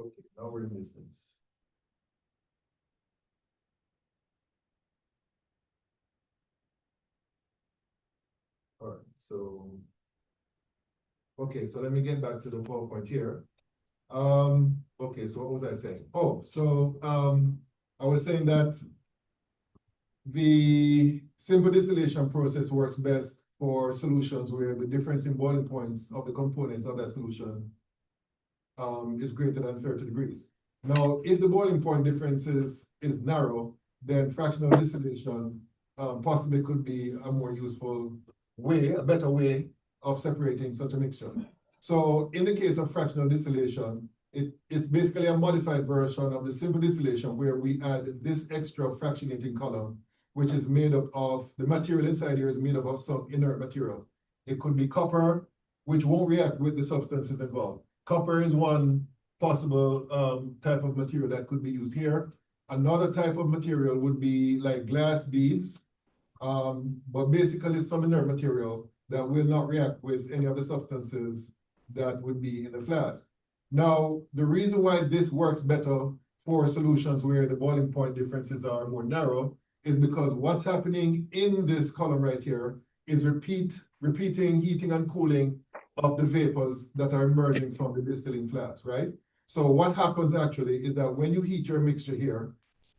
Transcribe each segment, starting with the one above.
Okay, now we're in distance. All right, so, okay, so let me get back to the PowerPoint here. Okay, so what was I saying? Oh, so, I was saying that the simple distillation process works best for solutions where the difference in boiling points of the components of that solution is greater than 30 degrees. Now, if the boiling point difference is narrow, then fractional distillation possibly could be a more useful way, a better way of separating such a mixture. So in the case of fractional distillation, it's basically a modified version of the simple distillation where we add this extra fractionating column, which is made up of, the material inside here is made up of some inert material. It could be copper, which won't react with the substances involved. Copper is one possible type of material that could be used here. Another type of material would be like glass beads, but basically some inert material that will not react with any of the substances that would be in the flask. Now, the reason why this works better for solutions where the boiling point differences are more narrow is because what's happening in this column right here is repeating heating and cooling of the vapors that are emerging from the distilling flask, right? So what happens actually is that when you heat your mixture here,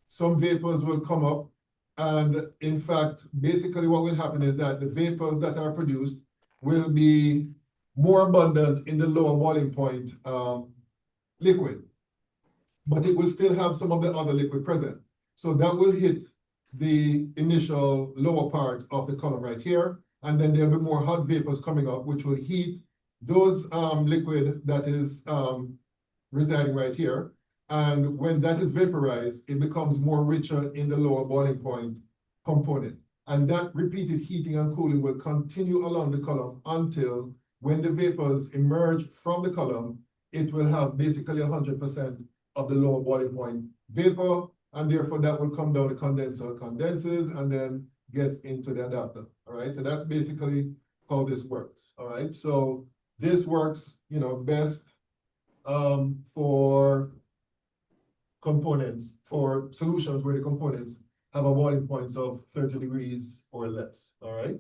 some vapors will come up, and in fact, basically what will happen is that the vapors that are produced will be more abundant in the lower boiling point liquid, but it will still have some of the other liquid present. So that will hit the initial lower part of the column right here, and then there'll be more hot vapors coming up, which will heat those liquid that is residing right here. And when that is vaporized, it becomes more richer in the lower boiling point component. And that repeated heating and cooling will continue along the column until when the vapors emerge from the column, it will have basically 100% of the lower boiling point vapor, and therefore that will come down the condenser, condenses, and then gets into the adapter. All right, so that's basically how this works. All right, so this works, best for components, for solutions where the components have a boiling points of 30 degrees or less. All right,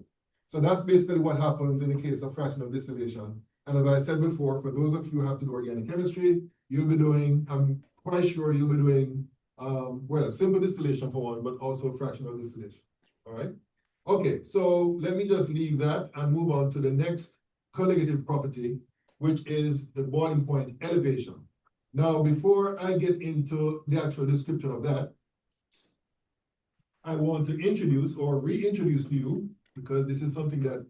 so that's basically what happens in the case of fractional distillation. And as I said before, for those of you who have to do organic chemistry, you'll be doing, I'm quite sure you'll be doing, well, simple distillation for one, but also fractional distillation. All right. Okay, so let me just leave that and move on to the next colligative property, which is the boiling point elevation. Now, before I get into the actual description of that, I want to introduce or reintroduce to you, because this is something that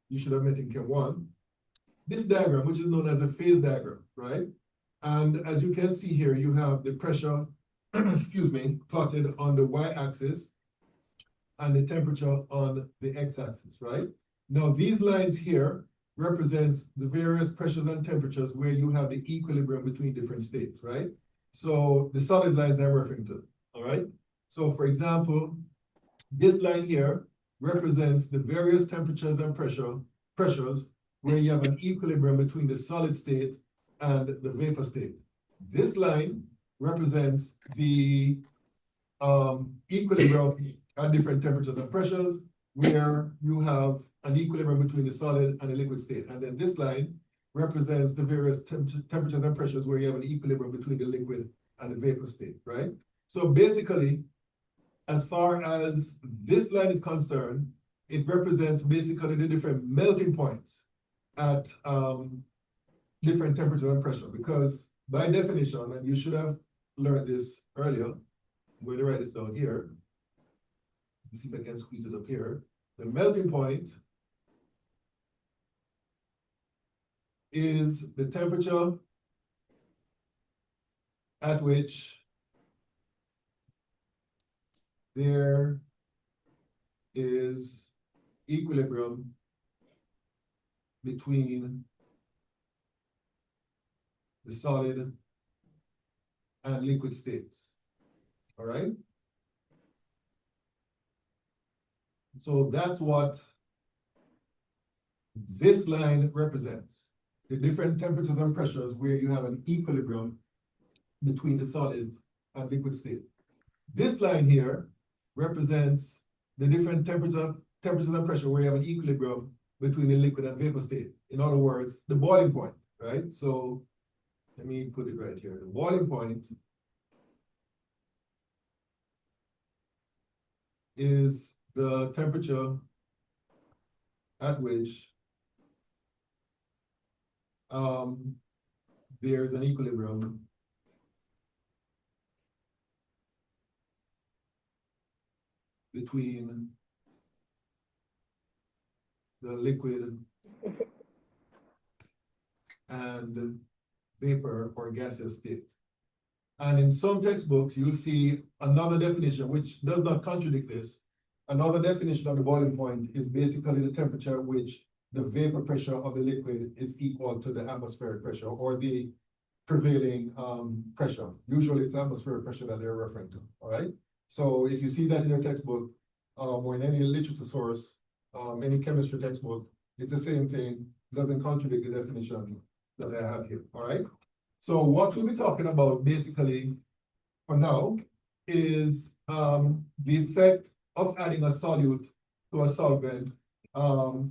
you should have met in Chem 1, this diagram, which is known as a phase diagram, right? And as you can see here, you have the pressure, excuse me, plotted on the y-axis and the temperature on the x-axis, right? Now, these lines here represents the various pressures and temperatures where you have the equilibrium between different states, right? So the solid lines I'm referring to, all right? So for example, this line here represents the various temperatures and pressures where you have an equilibrium between the solid state and the vapor state. This line represents the equilibrium at different temperatures and pressures where you have an equilibrium between the solid and the liquid state. And then this line represents the various temperatures and pressures where you have an equilibrium between the liquid and the vapor state, right? So basically, as far as this line is concerned, it represents basically the different melting points at different temperatures and pressure, because by definition, and you should have learned this earlier, I'm going to write this down here. Let's see if I can squeeze it up here. The melting point is the temperature at which there is equilibrium between the solid and liquid states. All right? So that's what this line represents. The different temperatures and pressures where you have an equilibrium between the solid and liquid state. This line here represents the different temperatures and pressure where you have an equilibrium between the liquid and vapor state. In other words, the boiling point, right? So let me put it right here. The boiling point is the temperature at which there's an equilibrium between the liquid and vapor or gaseous state. And in some textbooks, you'll see another definition which does not contradict this. Another definition of the boiling point is basically the temperature at which the vapor pressure of the liquid is equal to the atmospheric pressure or the prevailing pressure. Usually it's atmospheric pressure that they're referring to, all right? So if you see that in your textbook or in any literature source, any chemistry textbook, it's the same thing, doesn't contradict the definition that I have here, all right? So what we'll be talking about basically for now is the effect of adding a solute to a solvent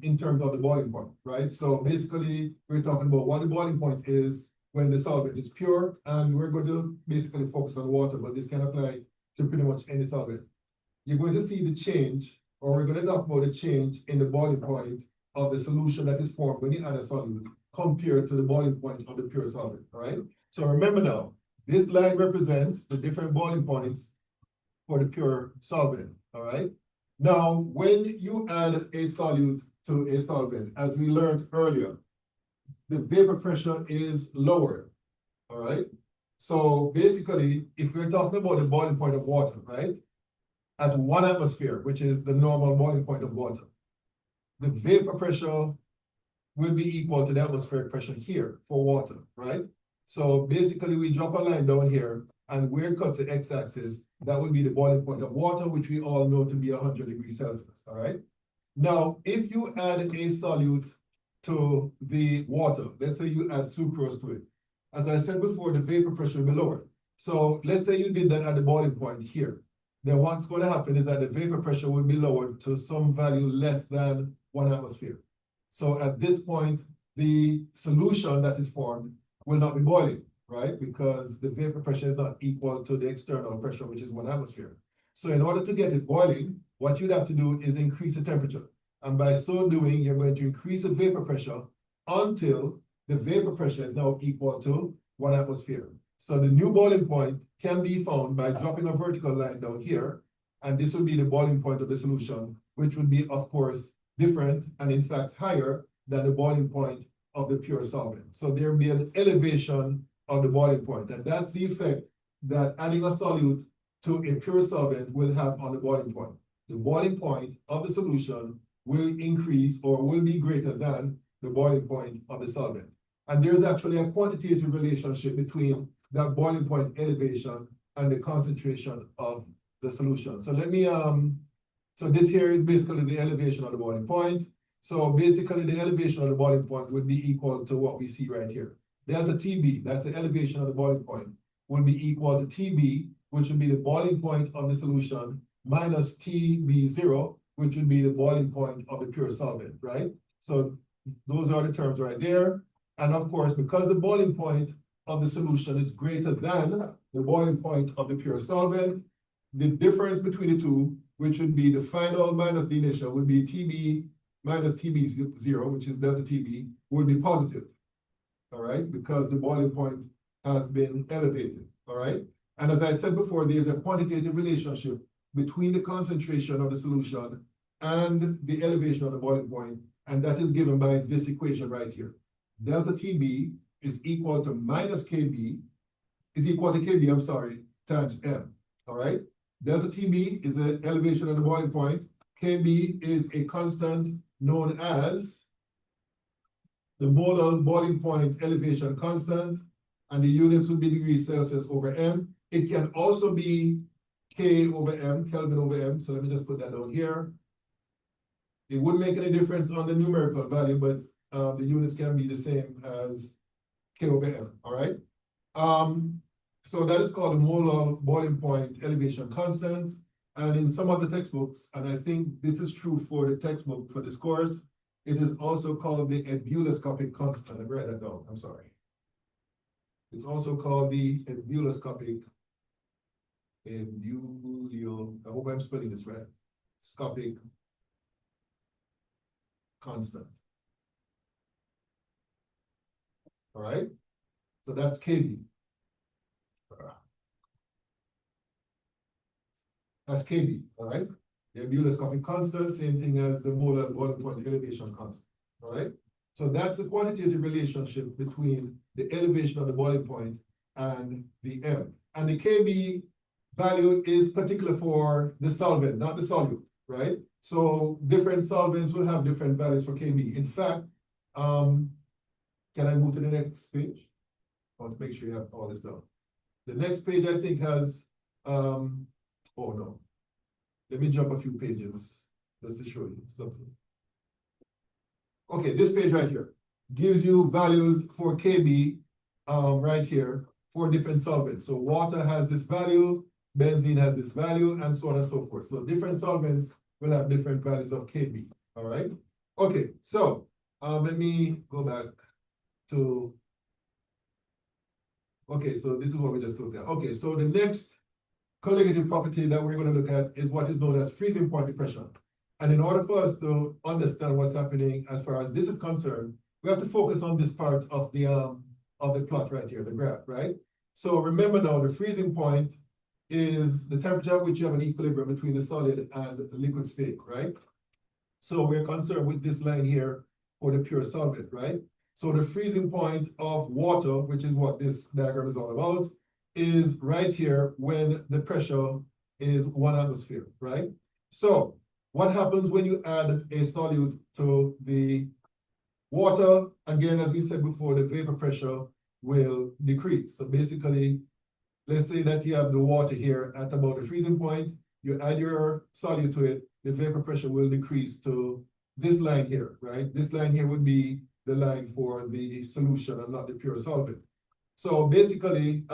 in terms of the boiling point, right? So basically we're talking about what the boiling point is when the solvent is pure, and we're going to basically focus on water, but this can apply to pretty much any solvent. You're going to see the change, or we're going to talk about the change in the boiling point of the solution that is formed when you add a solute compared to the boiling point of the pure solvent, all right? So remember now, this line represents the different boiling points for the pure solvent, all right? Now, when you add a solute to a solvent, as we learned earlier, the vapor pressure is lower, all right? So basically, if we're talking about the boiling point of water, right? At 1 atmosphere, which is the normal boiling point of water, the vapor pressure will be equal to the atmospheric pressure here for water, right? So basically we drop a line down here and where it cuts the x-axis, that would be the boiling point of water, which we all know to be 100 degrees Celsius, all right? Now, if you add a solute to the water, let's say you add sucrose to it. As I said before, the vapor pressure will be lower. So let's say you did that at the boiling point here. Then what's going to happen is that the vapor pressure will be lowered to some value less than 1 atmosphere. So at this point, the solution that is formed will not be boiling, right? Because the vapor pressure is not equal to the external pressure, which is 1 atmosphere. So in order to get it boiling, what you'd have to do is increase the temperature. And by so doing, you're going to increase the vapor pressure until the vapor pressure is now equal to 1 atmosphere. So the new boiling point can be found by dropping a vertical line down here. And this will be the boiling point of the solution, which would be, of course, different and in fact higher than the boiling point of the pure solvent. So there will be an elevation of the boiling point. And that's the effect that adding a solute to a pure solvent will have on the boiling point. The boiling point of the solution will increase or will be greater than the boiling point of the solvent. And there's actually a quantitative relationship between that boiling point elevation and the concentration of the solution. So let me, so this here is basically the elevation of the boiling point. So basically the elevation of the boiling point would be equal to what we see right here. Delta TB, that's the elevation of the boiling point, will be equal to TB, which would be the boiling point of the solution, minus TB0, which would be the boiling point of the pure solvent, right? So those are the terms right there. And of course, because the boiling point of the solution is greater than the boiling point of the pure solvent, the difference between the two, which would be the final minus the initial, would be TB minus TB0, which is delta TB, would be positive, all right? Because the boiling point has been elevated, all right? And as I said before, there's a quantitative relationship between the concentration of the solution and the elevation of the boiling point, and that is given by this equation right here. Delta TB is equal to minus KB, is equal to KB, I'm sorry, times M, all right? Delta TB is the elevation of the boiling point. KB is a constant known as the molar boiling point elevation constant, and the units would be degrees Celsius over M. It can also be K over M, Kelvin over M. So let me just put that down here. It wouldn't make any difference on the numerical value, but the units can be the same as K over M, all right? So that is called the molar boiling point elevation constant. And in some of the textbooks, and I think this is true for the textbook for this course, it is also called the ebullioscopic constant. I write that down, I'm sorry. It's also called the ebullioscopic, I hope I'm spelling this right, scopic constant. All right, so that's KB. That's KB, all right? The ebullioscopic constant, same thing as the molar boiling point elevation constant, all right? So that's the quantitative relationship between the elevation of the boiling point and the M. And the KB value is particular for the solvent, not the solute, right? So different solvents will have different values for KB. In fact, can I move to the next page? I want to make sure you have all this down. The next page I think has, oh no. Let me jump a few pages just to show you something. Okay, this page right here gives you values for KB right here for different solvents. So water has this value, benzene has this value, and so on and so forth. So different solvents will have different values of KB, all right? Okay, so let me go back to, okay, so this is what we just looked at. Okay, so the next colligative property that we're going to look at is what is known as freezing point depression. And in order for us to understand what's happening as far as this is concerned, we have to focus on this part of the plot right here, the graph, right? So remember now, the freezing point is the temperature at which you have an equilibrium between the solid and the liquid state, right? So we're concerned with this line here for the pure solvent, right? So the freezing point of water, which is what this diagram is all about, is right here when the pressure is 1 atmosphere, right? So what happens when you add a solute to the water? Again, as we said before, the vapor pressure will decrease. So basically, let's say that you have the water here at about the freezing point, you add your solute to it, the vapor pressure will decrease to this line here, right? This line here would be the line for the solution and not the pure solvent. So basically,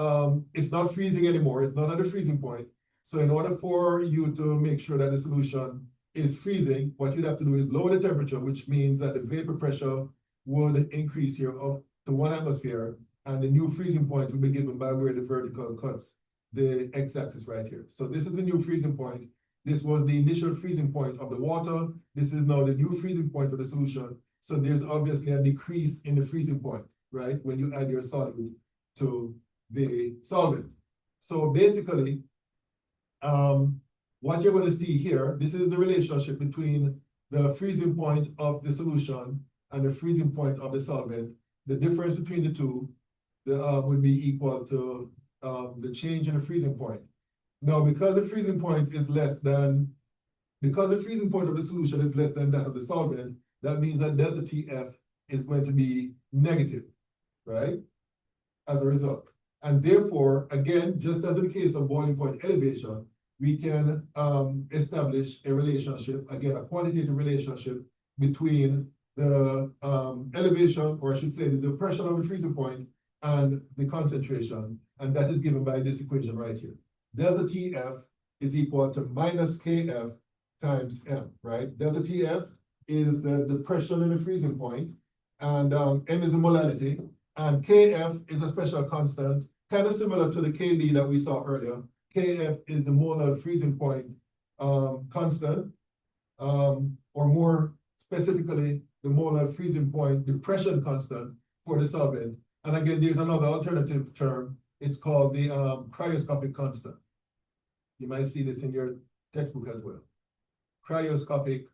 it's not freezing anymore. It's not at the freezing point. So in order for you to make sure that the solution is freezing, what you'd have to do is lower the temperature, which means that the vapor pressure would increase here up to 1 atmosphere, and the new freezing point will be given by where the vertical cuts the x-axis right here. So this is the new freezing point. This was the initial freezing point of the water. This is now the new freezing point of the solution. So there's obviously a decrease in the freezing point, right, when you add your solute to the solvent. So basically, what you're going to see here, this is the relationship between the freezing point of the solution and the freezing point of the solvent. The difference between the two would be equal to the change in the freezing point. Now, because the freezing point is less than, because the freezing point of the solution is less than that of the solvent, that means that delta TF is going to be negative, right? As a result. And therefore, again, just as in the case of boiling point elevation, we can establish a relationship, again, a quantitative relationship between the elevation, or I should say the depression of the freezing point and the concentration, and that is given by this equation right here. Delta TF is equal to minus KF times M, right? Delta TF is the depression in the freezing point, and M is the molality, and KF is a special constant, kind of similar to the KB that we saw earlier. KF is the molar freezing point constant, or more specifically, the molar freezing point depression constant for the solvent. And again, there's another alternative term. It's called the cryoscopic constant. You might see this in your textbook as well. Cryoscopic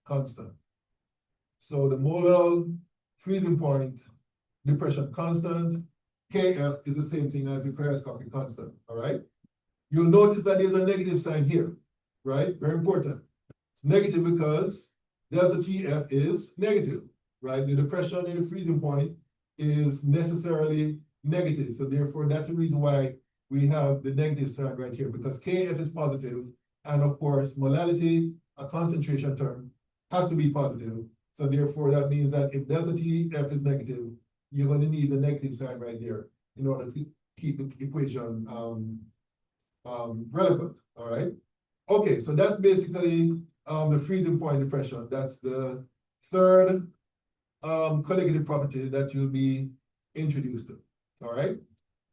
constant. So the molar freezing point depression constant, KF, is the same thing as the cryoscopic constant, all right? You'll notice that there's a negative sign here, right? Very important. It's negative because delta TF is negative, right? The depression in the freezing point is necessarily negative. So therefore, that's the reason why we have the negative sign right here, because KF is positive, and of course, molality, a concentration term, has to be positive. So therefore, that means that if delta TF is negative, you're going to need the negative sign right there in order keep the equation relevant. All right. Okay, so that's basically the freezing point depression. That's the third colligative property that you'll be introduced to. All right.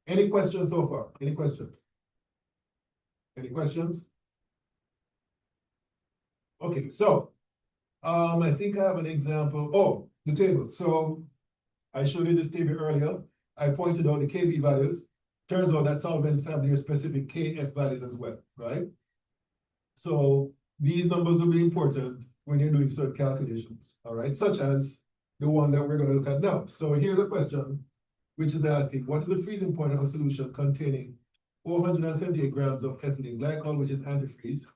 Any questions so far? Any questions? Any questions? Okay, so I think I have an example. Oh, the table. So I showed you this table earlier. I pointed out the KB values. Turns out that solvents have their specific KF values as well, right? So these numbers will be important when you're doing certain calculations, all right? Such as the one that we're going to look at now. So here's a question, which is asking, what is the freezing point of a solution containing 478 grams of ethylene glycol, which is antifreeze,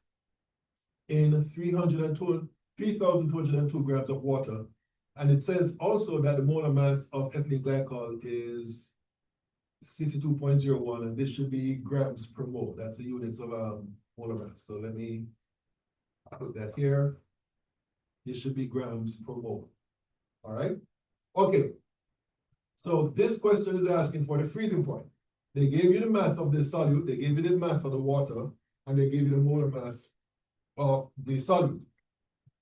in 3,202 grams of water? And it says also that the molar mass of ethylene glycol is 62.01, and this should be grams per mole. That's the units of molar mass. So let me put that here. This should be grams per mole. All right. Okay. So this question is asking for the freezing point. They gave you the mass of the solute, they gave you the mass of the water, and they gave you the molar mass of the solute.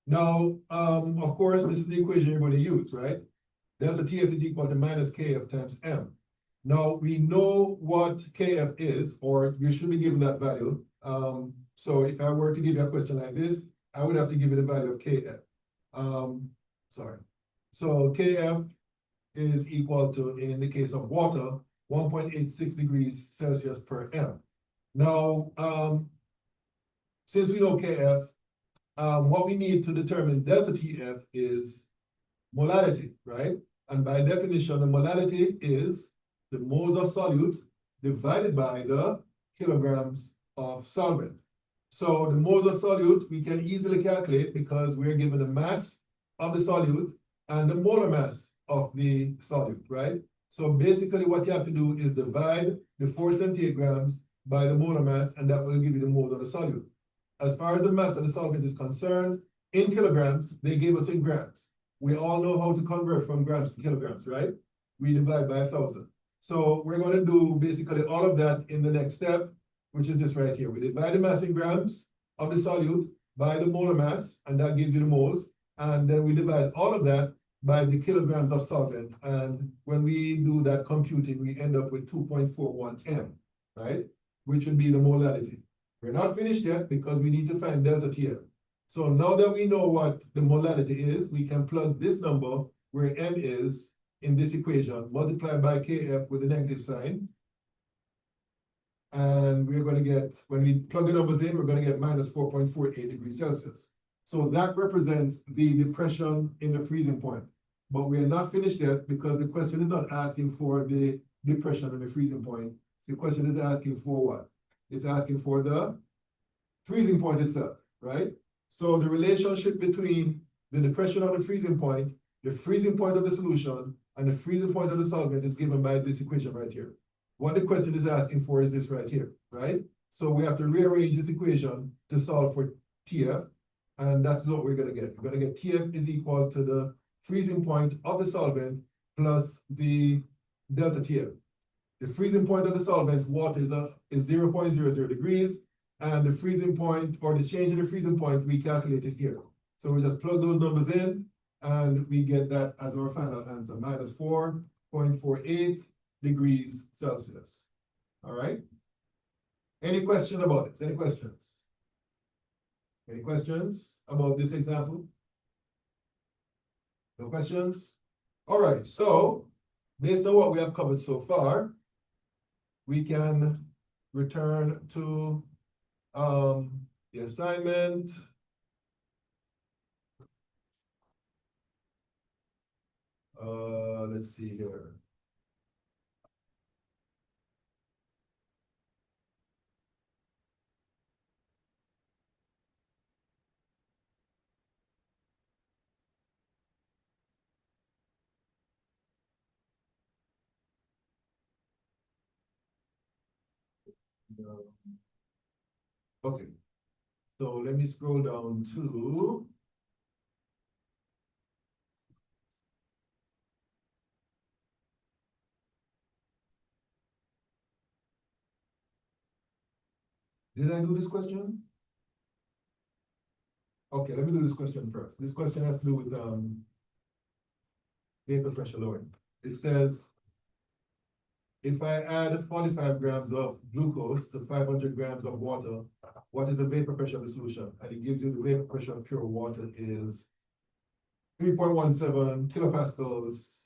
Now, of course, this is the equation you're going to use, right? Delta TF is equal to minus KF times M. Now, we know what KF is, or you should be given that value. So if I were to give you a question like this, I would have to give you the value of KF. So KF is equal to, in the case of water, 1.86 degrees Celsius per M. Now, since we know KF, what we need to determine delta TF is molality, right? And by definition, the molality is the moles of solute divided by the kilograms of solvent. So the moles of solute we can easily calculate because we're given the mass of the solute and the molar mass of the solute, right? So basically what you have to do is divide the 478 grams by the molar mass, and that will give you the moles of the solute. As far as the mass of the solvent is concerned, in kilograms, they gave us in grams. We all know how to convert from grams to kilograms, right? We divide by 1,000. So we're going to do basically all of that in the next step, which is this right here. We divide the mass in grams of the solute by the molar mass, and that gives you the moles. And then we divide all of that by the kilograms of solvent. And when we do that computing, we end up with 2.41 M, right? Which would be the molality. We're not finished yet because we need to find delta TF. So now that we know what the molality is, we can plug this number where M is in this equation, multiply by KF with a negative sign. And we're going to get, when we plug the numbers in, we're going to get minus 4.48 degrees Celsius. So that represents the depression in the freezing point. But we are not finished yet because the question is not asking for the depression in the freezing point. The question is asking for what? It's asking for the freezing point itself, right? So the relationship between the depression of the freezing point of the solution, and the freezing point of the solvent is given by this equation right here. What the question is asking for is this right here, right? So we have to rearrange this equation to solve for TF, and that's what we're going to get. We're going to get TF is equal to the freezing point of the solvent plus the delta TF. The freezing point of the solvent, water, is 0.00 degrees, and the freezing point, or the change in the freezing point, we calculated here. So we just plug those numbers in, and we get that as our final answer, minus 4.48 degrees Celsius. All right? Any questions about this? Any questions? Any questions about this example? No questions? All right, so based on what we have covered so far, we can return to the assignment. Let's see here. Okay, so let me scroll down to Did I do this question? Okay, let me do this question first. This question has to do with vapor pressure lowering. It says, if I add 45 grams of glucose to 500 grams of water, what is the vapor pressure of the solution? And it gives you the vapor pressure of pure water is 3.17 kilopascals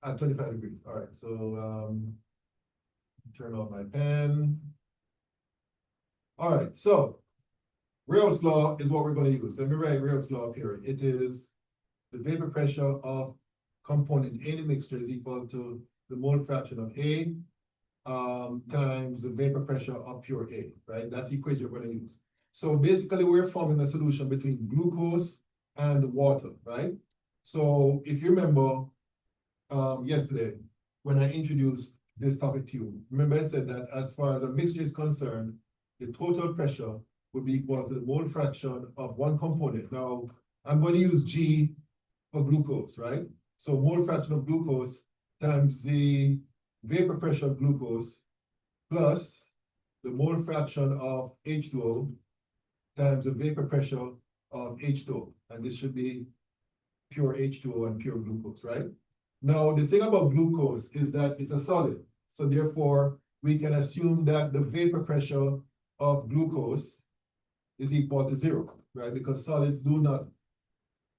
at 25 degrees. All right, so turn on my pen. All right, so Rayo's law is what we're going to use. Let me write Rayo's law up here. It is the vapor pressure of component A in the mixture is equal to the mole fraction of A times the vapor pressure of pure A, right? That's the equation we're going to use. So basically, we're forming a solution between glucose and water, right? So if you remember yesterday, when I introduced this topic to you, remember I said that as far as a mixture is concerned, the total pressure would be equal to the mole fraction of one component. Now, I'm going to use G for glucose, right? So mole fraction of glucose times the vapor pressure of glucose plus the mole fraction of H2O times the vapor pressure of H2O. And this should be pure H2O and pure glucose, right? Now, the thing about glucose is that it's a solid. So therefore, we can assume that the vapor pressure of glucose is equal to 0, right? Because solids do not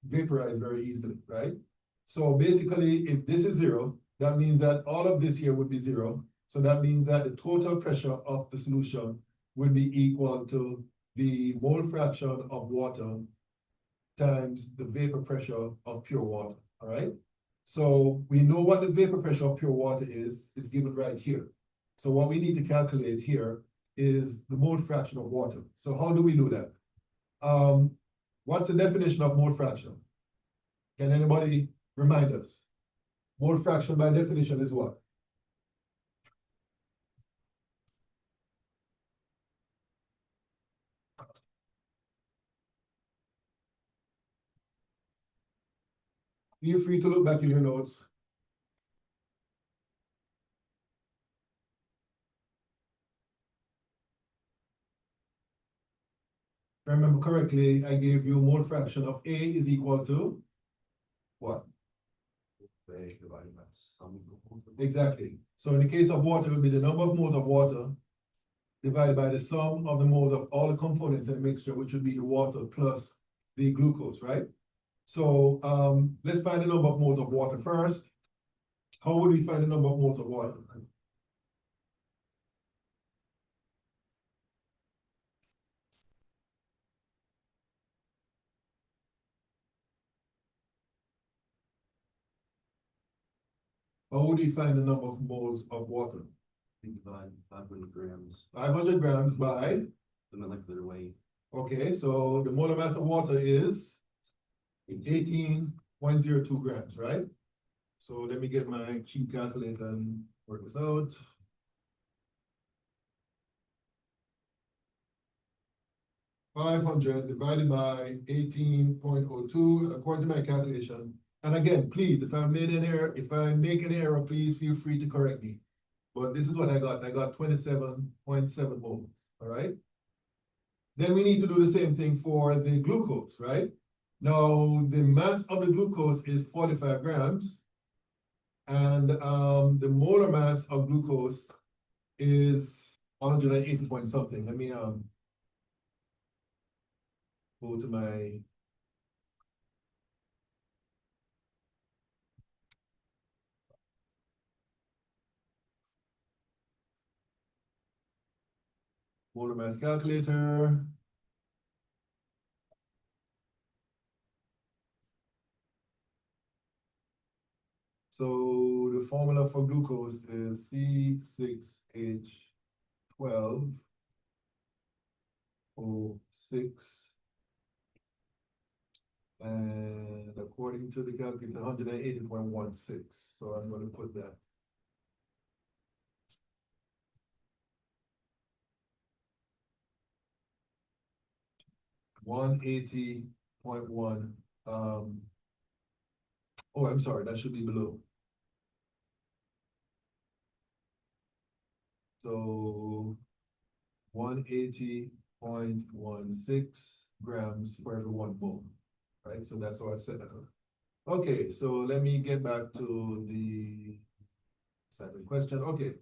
vaporize very easily, right? So basically, if this is 0, that means that all of this here would be 0. So that means that the total pressure of the solution would be equal to the mole fraction of water times the vapor pressure of pure water, all right? So we know what the vapor pressure of pure water is. It's given right here. So what we need to calculate here is the mole fraction of water. So how do we do that? What's the definition of mole fraction? Can anybody remind us? Mole fraction by definition is what? Feel free to look back in your notes. If I remember correctly, I gave you mole fraction of A is equal to what? Exactly. So in the case of water, it would be the number of moles of water divided by the sum of the moles of all the components in the mixture, which would be the water plus the glucose, right? So let's find the number of moles of water first. How would we find the number of moles of water? How would we find the number of moles of water? Divide 500 grams, 500 grams by, the molecular weight. okay, so the molar mass of water is 18.02 grams, right? So let me get my cheap calculator and work this out. $500 divided by 18.02, according to my calculation. And again, please, if I make an error, please feel free to correct me. But this is what I got. I got 27.7 moles, all right? Then we need to do the same thing for the glucose, right? Now, the mass of the glucose is 45 grams. And the molar mass of glucose is 180 point something. Let me go to my molar mass calculator. So the formula for glucose is C6H12O6. And according to the calculator, 180.16. So I'm going to put that. $180.1. Oh, I'm sorry, that should be below. So 180.16 grams for every 1 mole, right? So that's how I've set that up. Okay, so let me get back to the second question. Okay.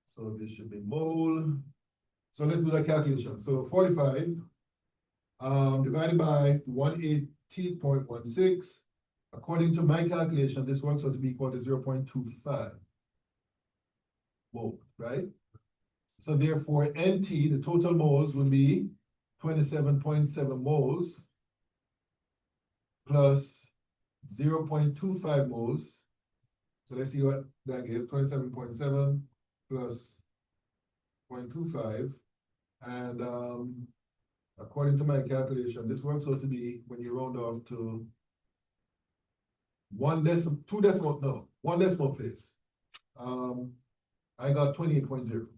So this should be mole. So let's do the calculation. So 45 divided by 180.16. According to my calculation, this works out to be equal to 0.25 mole, right? So therefore, NT, the total moles, will be 27.7 moles plus 0.25 moles. So let's see what that gives. 27.7 plus 0.25. And according to my calculation, this works out to be, when you round off to one decimal place. I got 28.0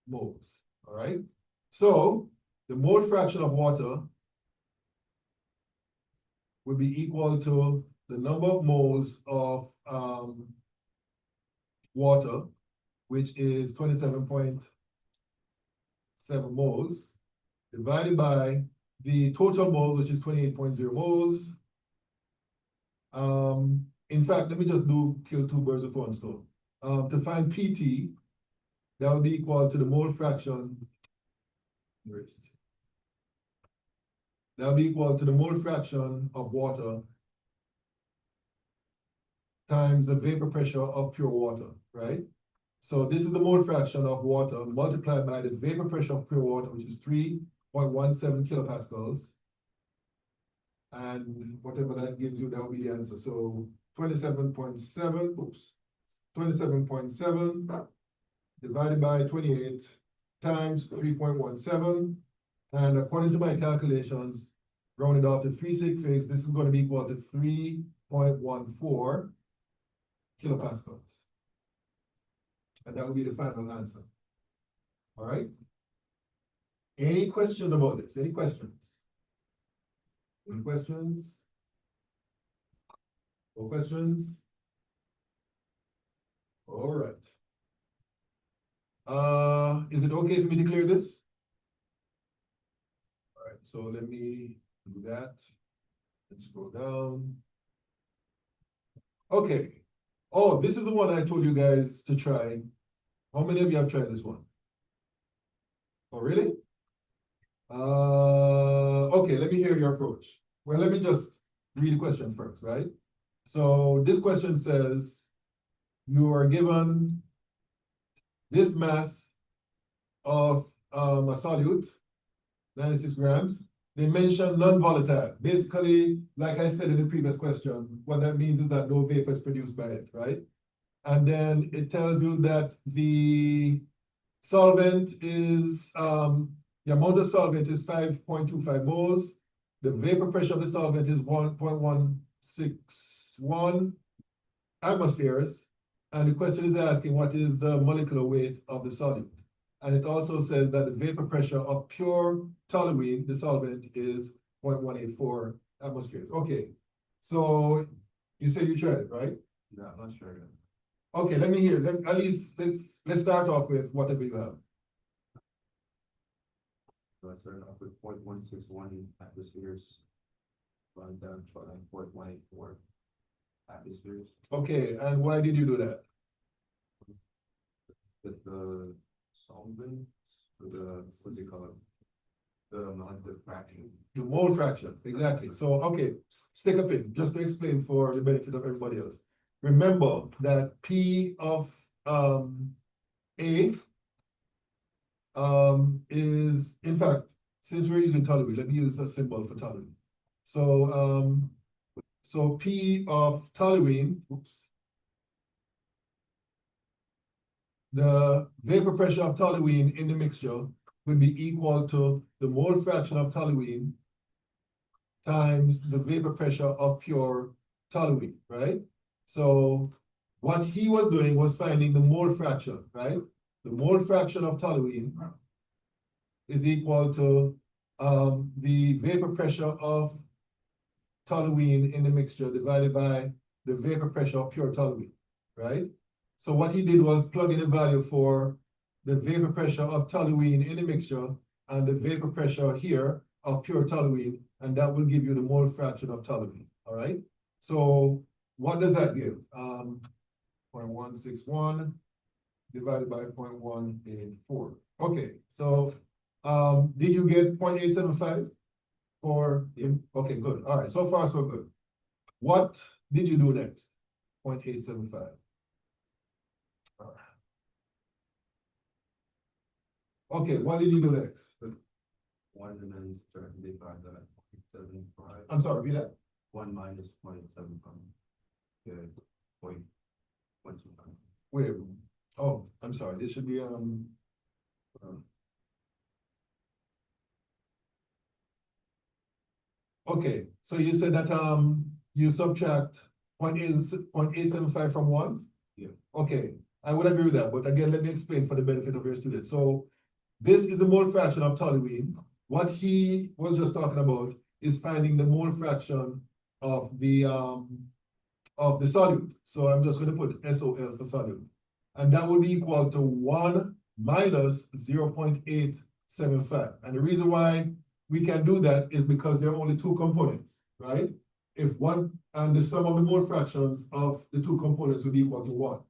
moles. All right. So the mole fraction of water would be equal to the number of moles of water, which is 27.7 moles, divided by the total moles, which is 28.0 moles. In fact, let me just kill 2 birds with 1 stone. To find PT, that would be equal to the mole fraction. That would be equal to the mole fraction of water times the vapor pressure of pure water, right? So this is the mole fraction of water multiplied by the vapor pressure of pure water, which is 3.17 kilopascals. And whatever that gives you, that will be the answer. So 27.7 divided by 28 times 3.17. And according to my calculations, rounded off to 3 sig figs, this is going to be equal to 3.14 kilopascals. And that will be the final answer. All right. Any questions about this? Any questions? Any questions? No questions? All right. Is it okay for me to clear this? All right, so let me do that. Let's scroll down. Okay. Oh, this is the one I told you guys to try. How many of you have tried this one? Oh, really? Okay, let me hear your approach. Well, let me just read the question first, right? So this question says, you are given this mass of a solute, 96 grams. They mention non-volatile. Basically, like I said in the previous question, what that means is that no vapor is produced by it, right? And then it tells you that the solvent is, the amount of solvent is 5.25 moles. The vapor pressure of the solvent is 1.161 atmospheres. And the question is asking, what is the molecular weight of the solute? And it also says that the vapor pressure of pure toluene, the solvent, is 0.184 atmospheres. Okay, so you said you tried it, right? No, I'm not sure. Okay, let me hear. At least let's start off with whatever you have. So I started off with 0.161 atmospheres, going down to 0.184 atmospheres. Okay, and why did you do that? With the solvent, what's it called? The molecular fraction. The mole fraction, exactly. So, okay, stick a pin, just to explain for the benefit of everybody else. Remember that P of A is, in fact, since we're using toluene, let me use a symbol for toluene. So, so P of toluene, the vapor pressure of toluene in the mixture would be equal to the mole fraction of toluene times the vapor pressure of pure toluene, right? So what he was doing was finding the mole fraction, right? The mole fraction of toluene is equal to the vapor pressure of toluene in the mixture divided by the vapor pressure of pure toluene, right? So what he did was plug in a value for the vapor pressure of toluene in the mixture and the vapor pressure here of pure toluene, and that will give you the mole fraction of toluene, all right? So what does that give? 0.161 divided by 0.184. Okay, so did you get 0.875 for? Yeah. Okay, good. All right, so far so good. What did you do next? 0.875. Okay, what did you do next? One and then divide that 0.75. I'm sorry, read that. 1 minus 0.75. Good. 0.125. Wait, oh, I'm sorry, this should be, okay, so you said that, you subtract 0.875 from 1? Yeah. Okay, I would agree with that, but again, let me explain for the benefit of your students. So this is the mole fraction of toluene. What he was just talking about is finding the mole fraction of the solute. So I'm just going to put SOL for solute. And that would be equal to 1 minus 0.875. And the reason why we can do that is because there are only two components, right? If one, and the sum of the mole fractions of the two components would be equal to 1,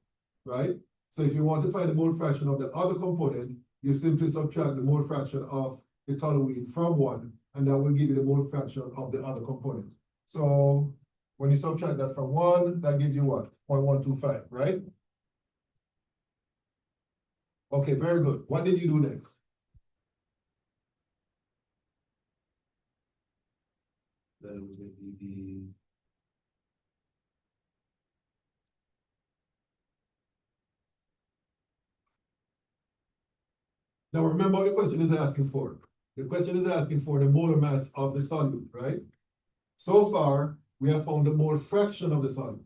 right? So if you want to find the mole fraction of the other component, you simply subtract the mole fraction of the toluene from 1, and that will give you the mole fraction of the other component. So when you subtract that from 1, that gives you what? 0.125, right? Okay, very good. What did you do next? Then it was going to be Now remember what the question is asking for. The question is asking for the molar mass of the solute, right? So far, we have found the mole fraction of the solute.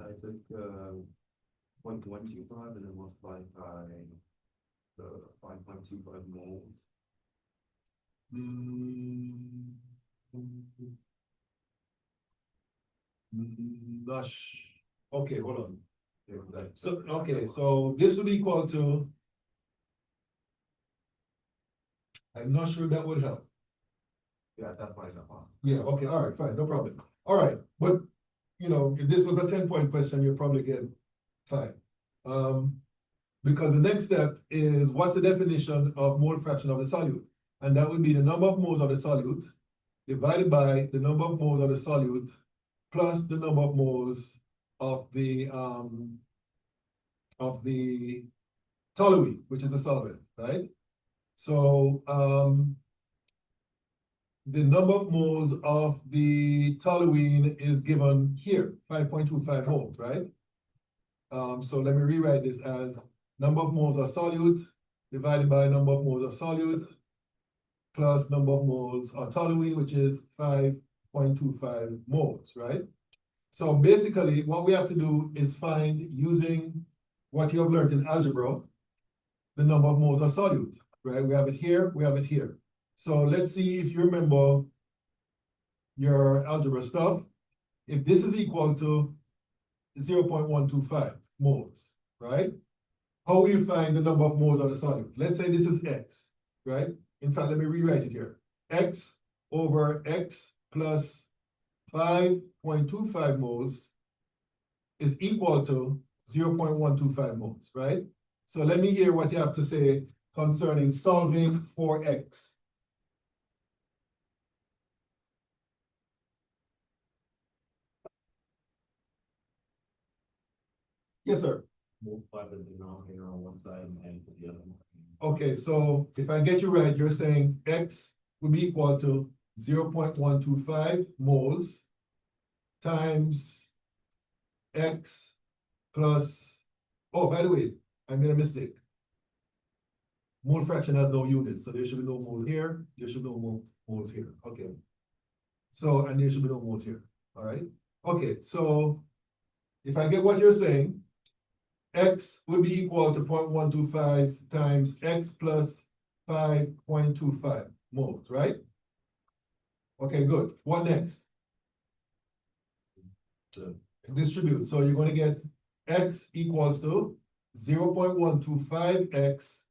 I took 0.125 and then multiplied by the 5.25 moles. Okay, hold on. Yeah, that- So, okay, so this would equal to, I'm not sure that would help. Yeah, that's why it's on. Yeah, okay, all right, fine, no problem. All right, but, you know, if this was a 10-point question, you'd probably get 5. Because the next step is what's the definition of mole fraction of the solute? And that would be the number of moles of the solute divided by the number of moles of the solute plus the number of moles of the toluene, which is the solvent, right? So the number of moles of the toluene is given here, 5.25 moles, right? So let me rewrite this as number of moles of solute divided by number of moles of solute plus number of moles of toluene, which is 5.25 moles, right? So basically, what we have to do is find, using what you have learned in algebra, the number of moles of solute, right? We have it here, we have it here. So let's see if you remember your algebra stuff. If this is equal to 0.125 moles, right? How will you find the number of moles of the solute? Let's say this is X, right? In fact, let me rewrite it here. X over X plus 5.25 moles is equal to 0.125 moles, right? So let me hear what you have to say concerning solving for X. Yes, sir. Multiply the denominator on one side and put the other one. Okay, so if I get you right, you're saying X would be equal to 0.125 moles times X plus, oh, by the way, I made a mistake. Mole fraction has no units, so there should be no mole here, there should be no moles here, okay. So, and there should be no moles here, all right? Okay, so if I get what you're saying, X would be equal to 0.125 times X plus 5.25 moles, right? Okay, good. What next? The Distribute. So you're gonna get x equals to 0.125x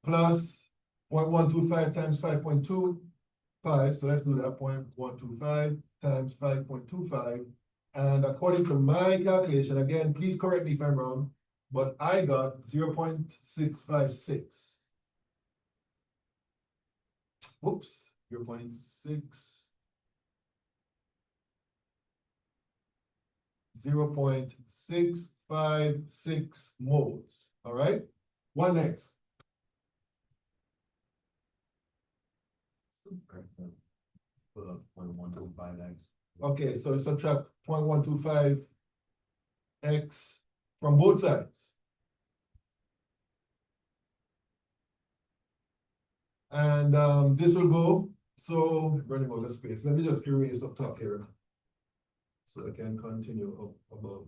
plus 0.125 times 5.25. So let's do that, 0.125 times 5.25. And according to my calculation, again, please correct me if I'm wrong, but I got 0.656. Whoops, 0.6. 0.656 moles. All right. What next? put up 0.125x. Okay, so subtract 0.125x from both sides. And this will go, so running out of space. Let me just erase up top here. So I can continue up above.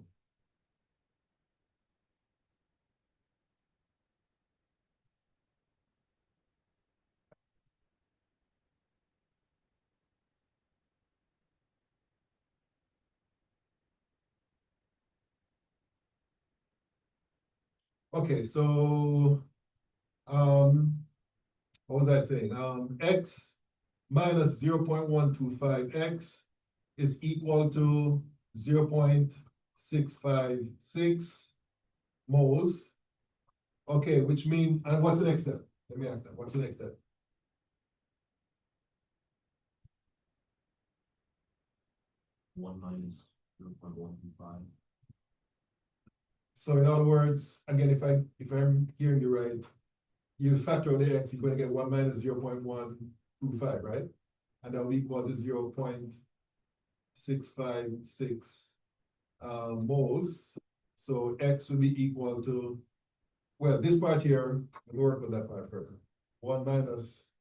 Okay, so what was I saying? X minus 0.125x is equal to 0.656 moles. Okay, which means, and what's the next step? Let me ask that. What's the next step? One minus 0.125. So in other words, again, if I'm hearing you right, you factor out the x, you're going to get 1 minus 0.125, right? And that will equal to 0.656 moles. So x will be equal to, well, this part here, let me work with that part first. 1 minus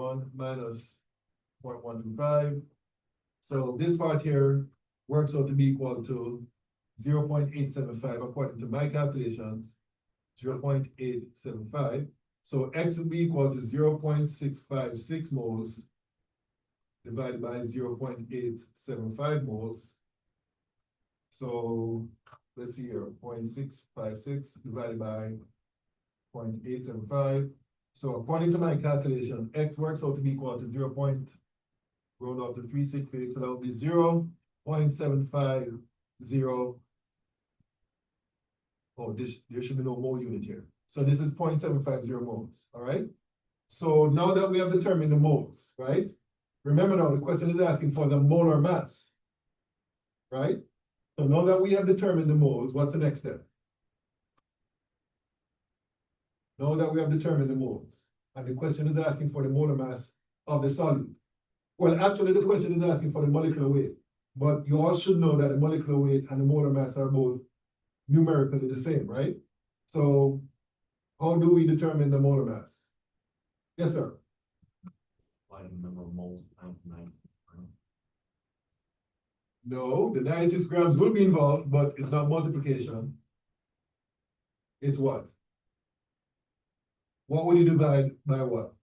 0.125. So this part here works out to be equal to 0.875 according to my calculations, 0.875. So x will be equal to 0.656 moles divided by 0.875 moles. So let's see here, 0.656 divided by 0.875. So according to my calculation, x works out to be equal to roll up to 368, so that would be 0.750. Oh, there should be no mole unit here. So this is 0.750 moles, all right? So now that we have determined the moles, right? Remember now, the question is asking for the molar mass, right? So now that we have determined the moles, what's the next step? Now that we have determined the moles, and the question is asking for the molar mass of the solid. Well, actually, the question is asking for the molecular weight, but you all should know that the molecular weight and the molar mass are both numerically the same, right? So how do we determine the molar mass? Yes, sir. By the number of moles times 9. No, the 96 grams will be involved, but it's not multiplication. It's what? What would you divide by what?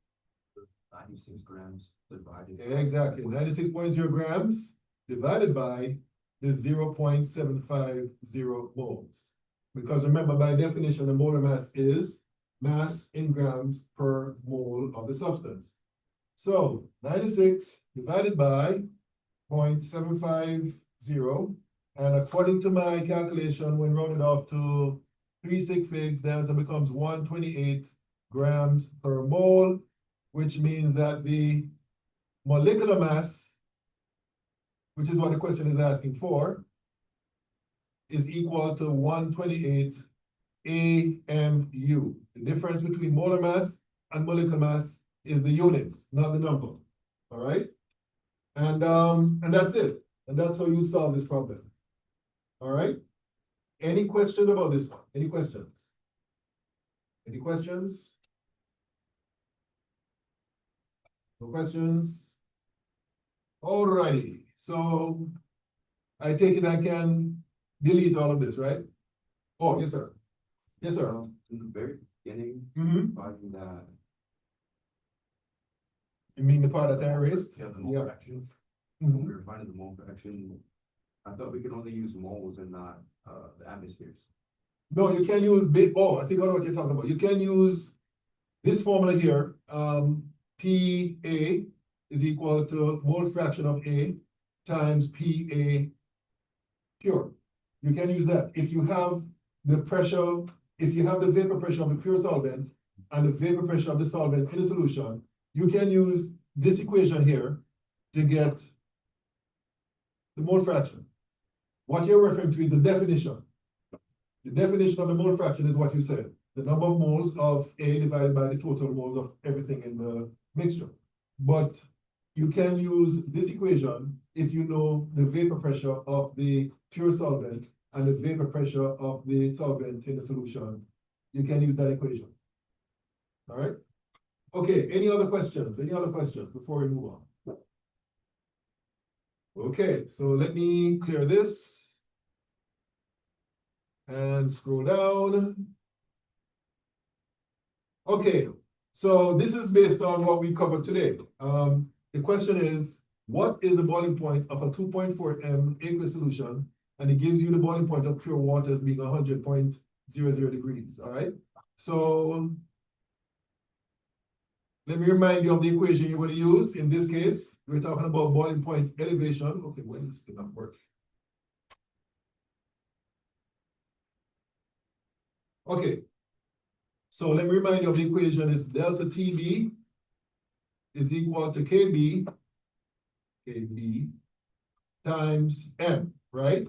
96 grams divided. Exactly, 96.0 grams divided by the 0.750 moles. Because remember, by definition, the molar mass is mass in grams per mole of the substance. So 96 divided by 0.750, and according to my calculation, when rounded off to 3 sig figs, the answer becomes 128 grams per mole, which means that the molecular mass, which is what the question is asking for, is equal to 128 AMU. The difference between molar mass and molecular mass is the units, not the number. All right? And that's it. And that's how you solve this problem. All right? Any questions about this one? Any questions? Any questions? No questions? All righty. So I take it I can delete all of this, right? Oh, yes, sir. Yes, sir. In the very beginning, Mm-hmm. finding that You mean the part that I erased? Yeah, the mole Yeah. fraction. Mhm. When we were finding the mole fraction, I thought we could only use moles and not, the atmospheres. No, you can use big, oh, I think I know what you're talking about. You can use this formula here, PA is equal to mole fraction of A times PA pure. You can use that. If you have the pressure, if you have the vapor pressure of the pure solvent and the vapor pressure of the solvent in the solution, you can use this equation here to get the mole fraction. What you're referring to is the definition. The definition of the mole fraction is what you said, the number of moles of A divided by the total moles of everything in the mixture. But you can use this equation if you know the vapor pressure of the pure solvent and the vapor pressure of the solvent in the solution. You can use that equation. All right? Okay, any other questions? Any other questions before we move on? Okay, so let me clear this. And scroll down. Okay, so this is based on what we covered today. The question is, what is the boiling point of a 2.4 m aqueous solution? And it gives you the boiling point of pure water as being 100.00 degrees, all right? So let me remind you of the equation you're going to use. In this case, we're talking about boiling point elevation. Okay, when is it not working? Okay, so let me remind you of the equation is delta TB is equal to KB times M, right?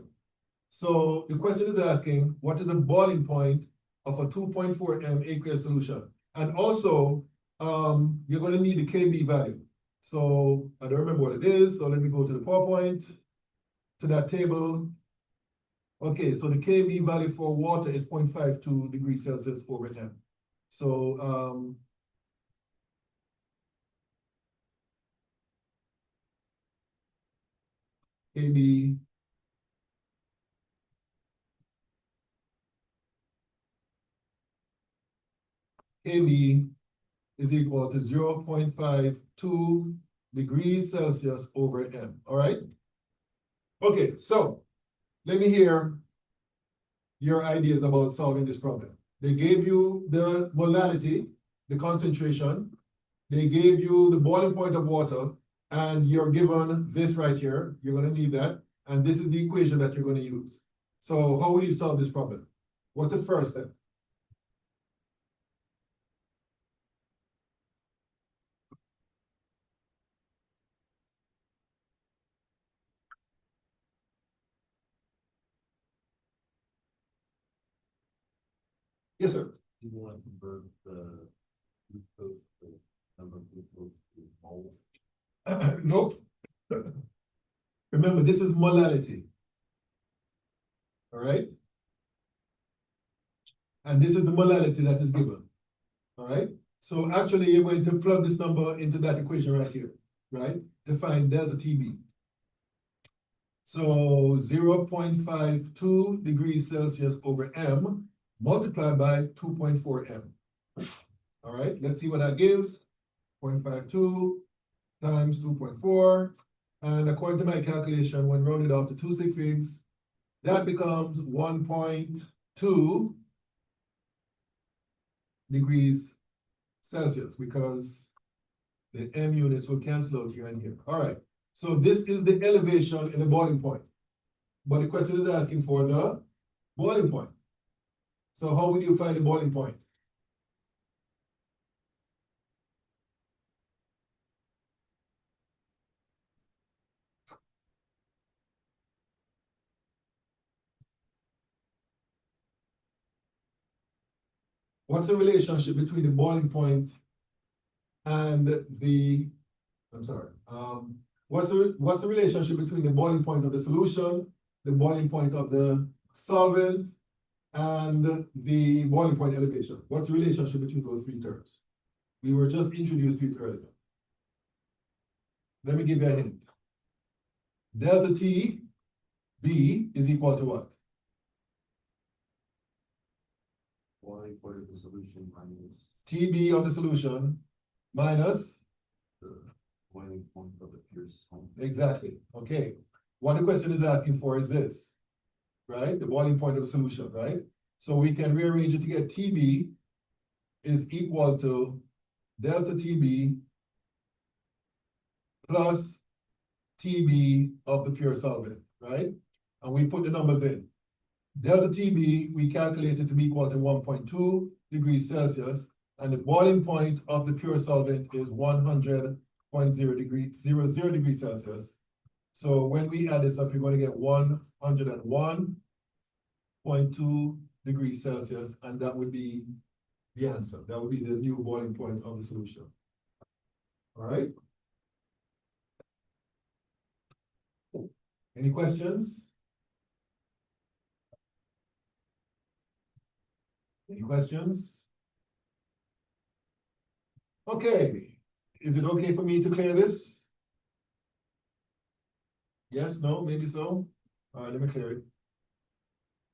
So the question is asking, what is the boiling point of a 2.4 m aqueous solution? And also, you're going to need the KB value. So I don't remember what it is, so let me go to the PowerPoint, to that table. Okay, so the KB value for water is 0.52 degrees Celsius over M. So KB is equal to 0.52 degrees Celsius over M, all right? Okay, so let me hear your ideas about solving this problem. They gave you the molality, the concentration, they gave you the boiling point of water, and you're given this right here, you're gonna need that, and this is the equation that you're gonna use. So how will you solve this problem? What's the first step? Yes, sir. You want to convert the glucose, the number of glucose to moles. Nope. Remember, this is molality. All right? And this is the molality that is given. All right? So actually, you're going to plug this number into that equation right here, right? To find delta TB. So 0.52 degrees Celsius over M multiplied by 2.4 M. All right, let's see what that gives. 0.52 times 2.4. And according to my calculation, when rounded out to 2 6 that becomes 1.2 degrees Celsius because the M units will cancel out here and here. All right, so this is the elevation in the boiling point. But the question is asking for the boiling point. So how would you find the boiling point? What's the relationship between the boiling point and the, I'm sorry, what's the relationship between the boiling point of the solution, the boiling point of the solvent, and the boiling point elevation? What's the relationship between those three terms? We were just introduced to it earlier. Let me give you a hint. Delta T B is equal to what? Boiling point of the solution minus TB of the solution minus boiling point of the Pierce home. Exactly, okay. What the question is asking for is this, right? The boiling point of the solution, right? So we can rearrange it to get TB is equal to delta TB plus TB of the pure solvent, right? And we put the numbers in. Delta TB, we calculate it to be equal to 1.2 degrees Celsius, and the boiling point of the pure solvent is 100.0 degrees Celsius. So when we add this up, you're going to get 101.2 degrees Celsius, and that would be the answer. That would be the new boiling point of the solution. All right? Any questions? Any questions? Okay, is it okay for me to clear this? Yes, no, maybe so? All right, let me clear it.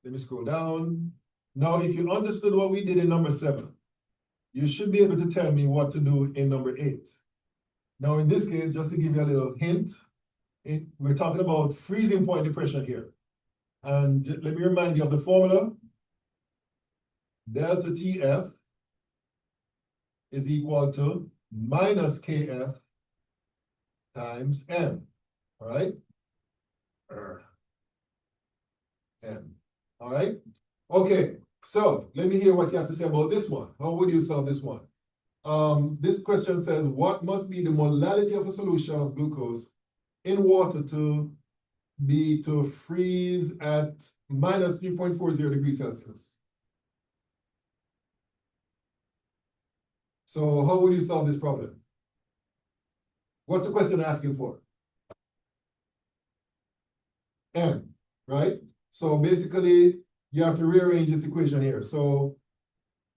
Let me scroll down. Now, if you understood what we did in number 7, you should be able to tell me what to do in number 8. Now, in this case, just to give you a little hint, we're talking about freezing point depression here. And let me remind you of the formula. Delta TF is equal to minus KF times M, all right? M, all right? Okay, so let me hear what you have to say about this one. How would you solve this one? This question says, what must be the molality of a solution of glucose in water to freeze at minus 3.40 degrees Celsius? So how would you solve this problem? What's the question asking for? M, right? So basically, you have to rearrange this equation here. So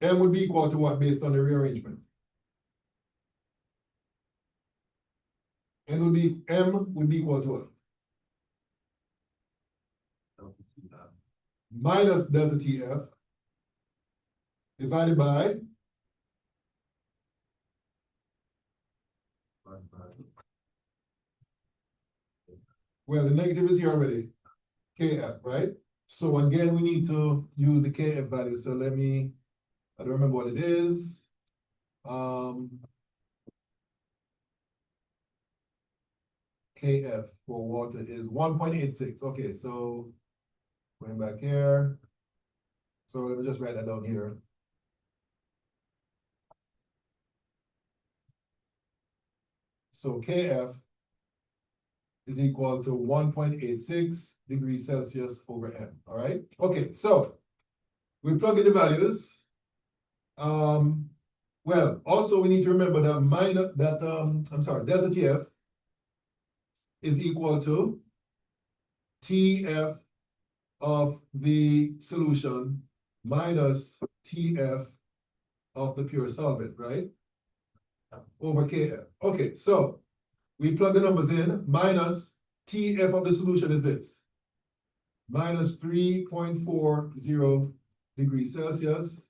M would be equal to what based on the rearrangement? M would be equal to what? Minus delta TF divided by well, the negative is here already, KF, right? So again, we need to use the KF value. So I don't remember what it is. KF for water is 1.86. Okay, so going back here. So let me just write that down here. So KF is equal to 1.86 degrees Celsius over M, all right? Okay, so we plug in the values. Well, also we need to remember that delta TF is equal to TF of the solution minus TF of the pure solvent, right? Over KF. Okay, so we plug the numbers in. Minus TF of the solution is this. Minus 3.40 degrees Celsius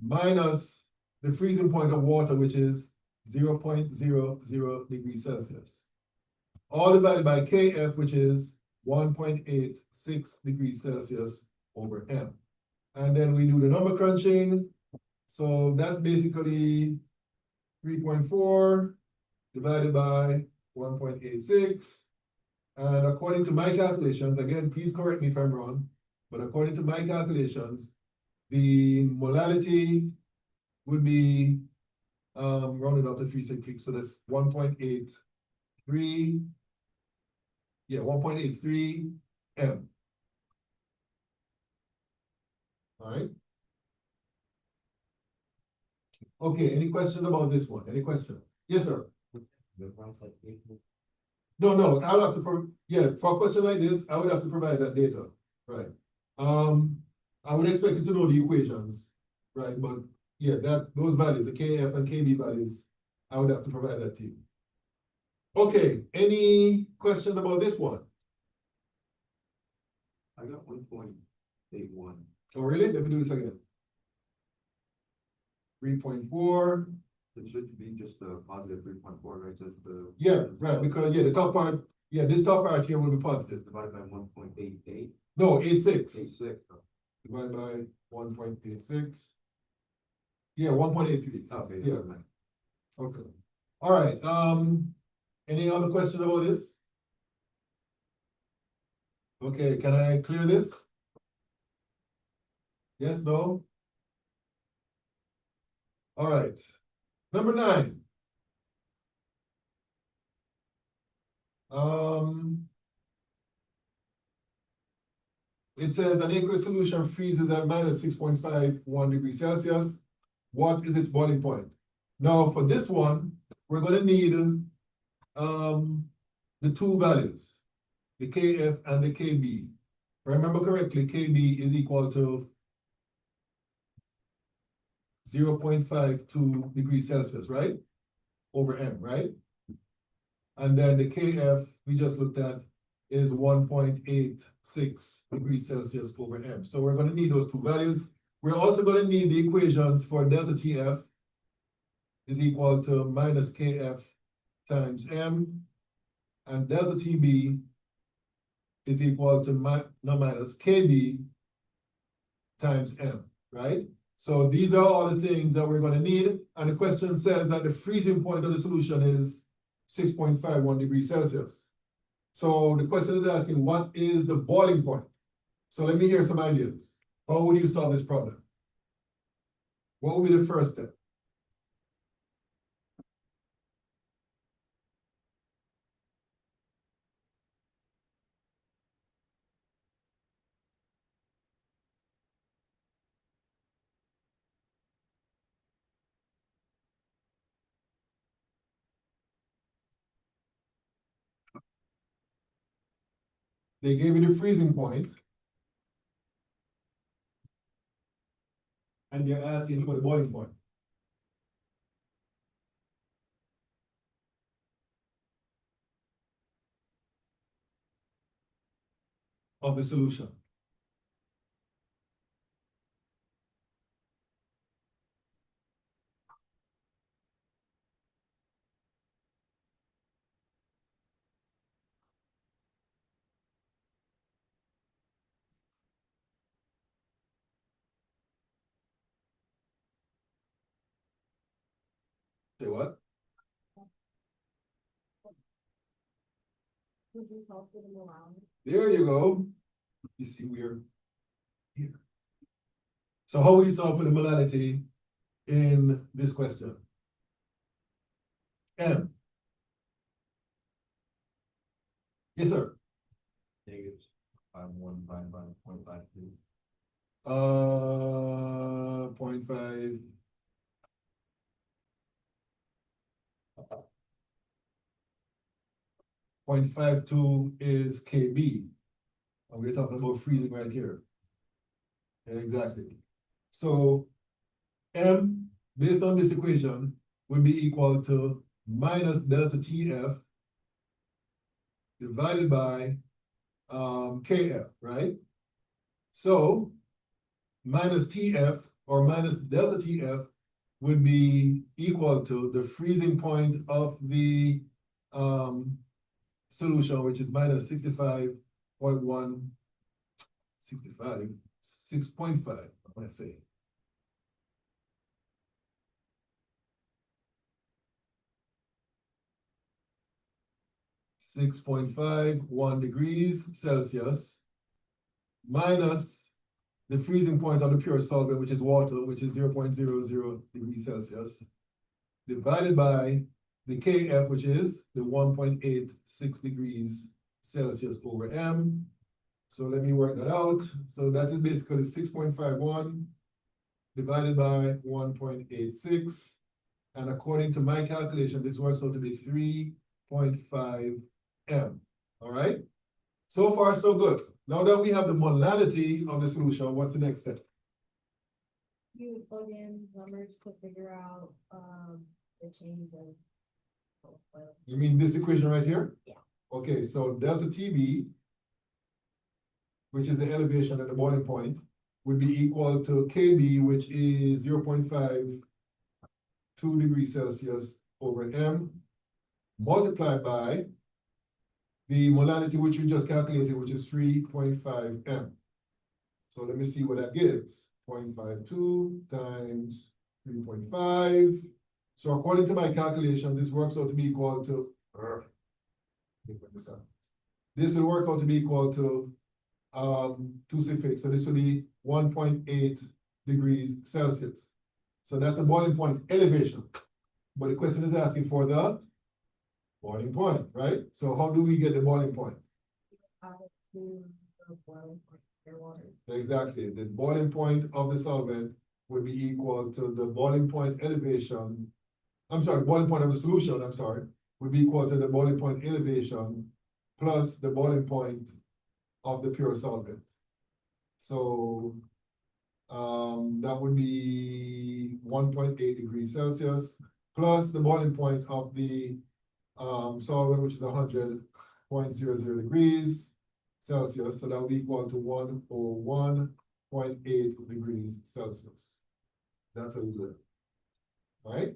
minus the freezing point of water, which is 0.00 degrees Celsius. All divided by KF, which is 1.86 degrees Celsius over M. And then we do the number crunching. So that's basically 3.4 divided by 1.86. And according to my calculations, again, please correct me if I'm wrong, but according to my calculations, the molality would be rounded up to 3.6, so that's 1.83. Yeah, 1.83 M. All right. Okay, any questions about this one? Any questions? Yes, sir. No, I would have to, for a question like this, I would have to provide that data, right? I would expect you to know the equations, right? But yeah, those values, the KF and KB values, I would have to provide that to you. Okay, any questions about this one? I got 1.81. Oh, really? Let me do this again. 3.4 It should be just a positive 3.4, right, just the. Yeah, right, because, yeah, the top part, yeah, this top part here will be positive. Divided by 1.88, No, 86. 86. Divided by 1.86. Yeah, 1.83. Okay. Yeah, okay. All right, any other questions about this? Okay, can I clear this? Yes, no? All right. Number 9. It says an aqueous solution freezes at minus 6.51 degrees Celsius. What is its boiling point? Now, for this one, we're gonna need the two values, the Kf and the Kb. Remember correctly, Kb is equal to 0.52 degrees Celsius, right? Over M, right? And then the Kf we just looked at is 1.86 degrees Celsius over M. So we're gonna need those two values. We're also gonna need the equations for delta Tf is equal to minus Kf times M, and delta Tb is equal to minus Kb times M, right? So these are all the things that we're gonna need, and the question says that the freezing point of the solution is 6.51 degrees Celsius. So the question is asking, what is the boiling point? So let me hear some ideas. How would you solve this problem? What would be the first step? They gave you the freezing point, and they're asking for the boiling point. Of the solution. Say what? There you go. You see, we're here. So how would you solve for the molality in this question? M. Yes, sir. Negative 5.1 divided by 0.52. 0.5. 0.52 is Kb. And we're talking about freezing right here. Yeah, exactly. So M, based on this equation, would be equal to minus delta Tf divided by Kf, right? So minus Tf or minus delta Tf would be equal to the freezing point of the solution, which is minus 65.1, 65, 6.5, I'm gonna say. (6.51 degrees Celsius) minus the freezing point of the pure solvent, which is water, which is 0.00 degrees Celsius, divided by the Kf, which is the 1.86 degrees Celsius over M. So let me work that out. So that is basically 6.51 divided by 1.86. And according to my calculation, this works out to be 3.5 M. All right? So far, so good. Now that we have the molality of the solution, what's the next step? You would plug in numbers to figure out the change of. You mean this equation right here? Yeah. Okay, so delta TB, which is the elevation at the boiling point, would be equal to KB, which is 0.52 2 degrees Celsius over M multiplied by the molality which we just calculated, which is 3.5 M. So let me see what that gives. 0.52 times 3.5. So according to my calculation, this works out to be equal to, this will work out to be equal to 2 so this will be 1.8 degrees Celsius. So that's the boiling point elevation. But the question is asking for the boiling point, right? So how do we get the boiling point? To the boiling point of your water. Exactly, the boiling point of the solvent would be equal to the boiling point elevation. I'm sorry, boiling point of the solution, I'm sorry, would be equal to the boiling point elevation plus the boiling point of the pure solvent. So that would be 1.8 degrees Celsius plus the boiling point of the solvent, which is 100.00 degrees Celsius. So that would be equal to 101.8 degrees Celsius. That's how you do it. All right?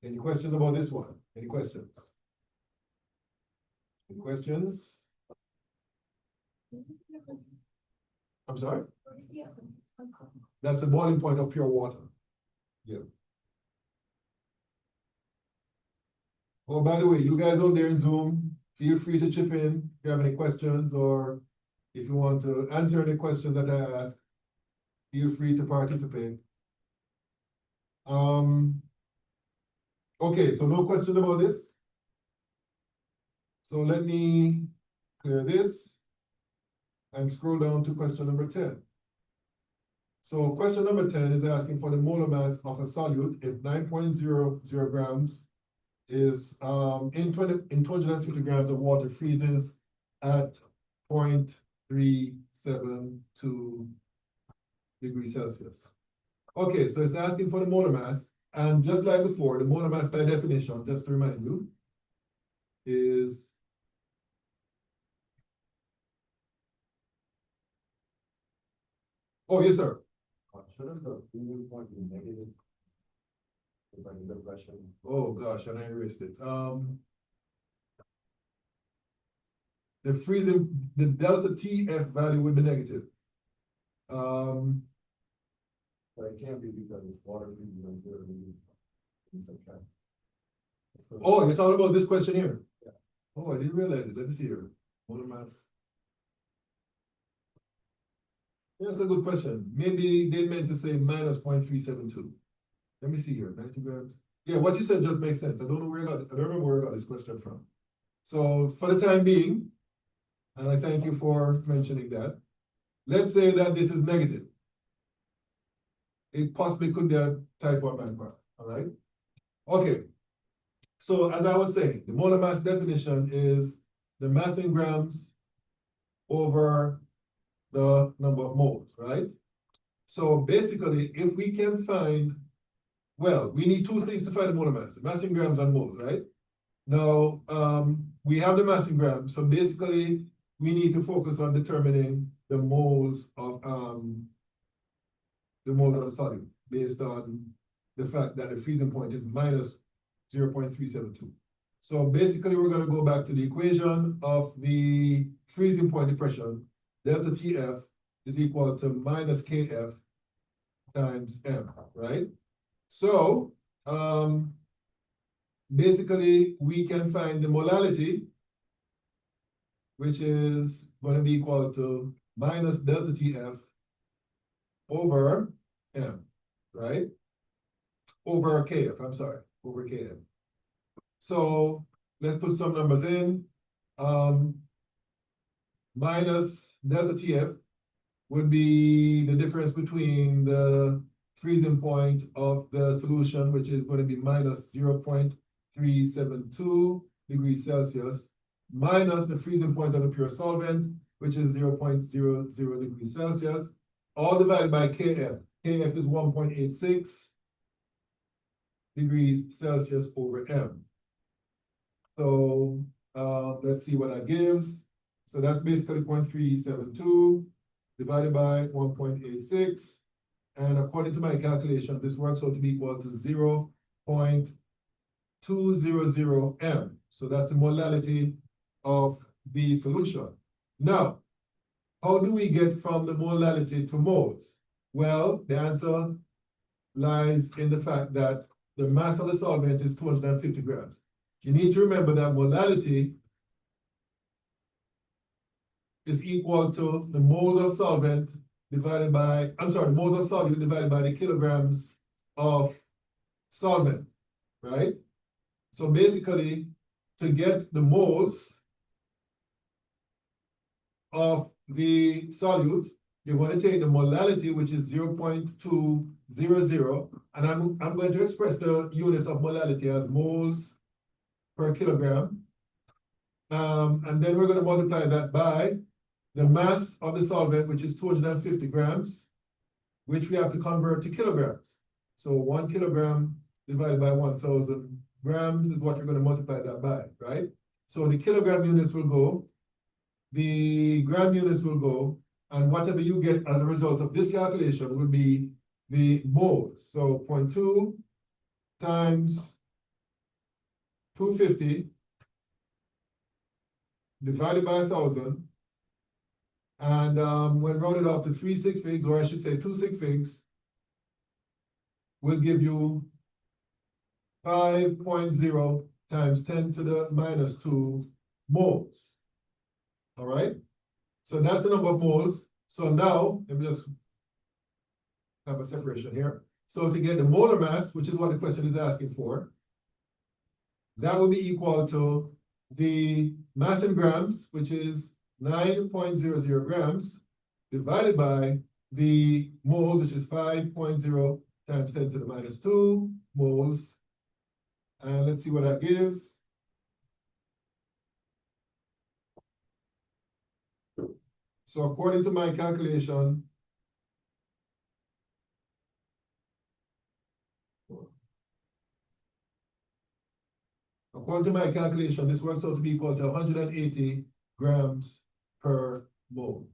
Any questions about this one? Any questions? Any questions? I'm sorry? That's the boiling point of pure water. Yeah. Oh, by the way, you guys out there in Zoom, feel free to chip in if you have any questions, or if you want to answer any questions that I ask, feel free to participate. Okay, so no question about this. So let me clear this and scroll down to question number 10. So question number 10 is asking for the molar mass of a solute if 9.00 grams is in 250 grams of water freezes at 0.372 degrees Celsius. Okay, so it's asking for the molar mass, and just like before, the molar mass by definition, just to remind you, is oh yes, sir. Shouldn't the freezing point be negative? It's like a good question. Oh gosh, and I erased it. The freezing, the delta TF value would be negative. But it can't be because it's water freezing on 0 degrees. It's okay. Oh, you're talking about this question here? Yeah. Oh, I didn't realize it. Let me see here. Molar mass. Yeah, that's a good question. Maybe they meant to say minus 0.372. Let me see here, 90 grams. Yeah, what you said just makes sense. I don't know where I got, I don't remember where I got this question from. So for the time being, and I thank you for mentioning that, let's say that this is negative. It possibly could be a type 1 macro, all right? Okay. So as I was saying, the molar mass definition is the mass in grams over the number of moles, right? So basically, if we can find, well, we need two things to find the molar mass, mass in grams and moles, right? Now, we have the mass in grams, so basically, we need to focus on determining the moles of the solid based on the fact that the freezing point is minus 0.372. So basically, we're going to go back to the equation of the freezing point depression. Delta TF is equal to minus KF times M, right? So basically, we can find the molality, which is going to be equal to minus delta TF over M, right? Over KF, I'm sorry, over KF. So let's put some numbers in. Minus delta TF would be the difference between the freezing point of the solution, which is going to be minus 0.372 degrees Celsius, minus the freezing point of the pure solvent, which is 0.00 degrees Celsius, all divided by KF. KF is 1.86 degrees Celsius over M. So let's see what that gives. So that's basically 0.372 divided by 1.86. And according to my calculation, this works out to be equal to 0.200 M. So that's the molality of the solution. Now, how do we get from the molality to moles? Well, the answer lies in the fact that the mass of the solvent is 250 grams. You need to remember that molality is equal to the moles of solvent divided by, moles of solute divided by the kilograms of solvent, right? So basically, to get the moles of the solute, you're going to take the molality, which is 0.200, and I'm going to express the units of molality as moles per kilogram. And then we're going to multiply that by the mass of the solvent, which is 250 grams, which we have to convert to kilograms. So 1 kilogram divided by 1,000 grams is what you're going to multiply that by, right? So the kilogram units will go, the gram units will go, and whatever you get as a result of this calculation will be the moles. So 0.2 times 250 divided by 1,000, and when rounded off to 3 sig figs, or I should say 2 sig figs, will give you 5.0 times 10 to the minus 2 moles. All right? So that's the number of moles. So now, let me just have a separation here. So to get the molar mass, which is what the question is asking for, that will be equal to the mass in grams, which is 9.00 grams, divided by the moles, which is 5.0 times 10 to the minus 2 moles. And let's see what that gives. So according to my calculation, this works out to be equal to 180 grams per mole.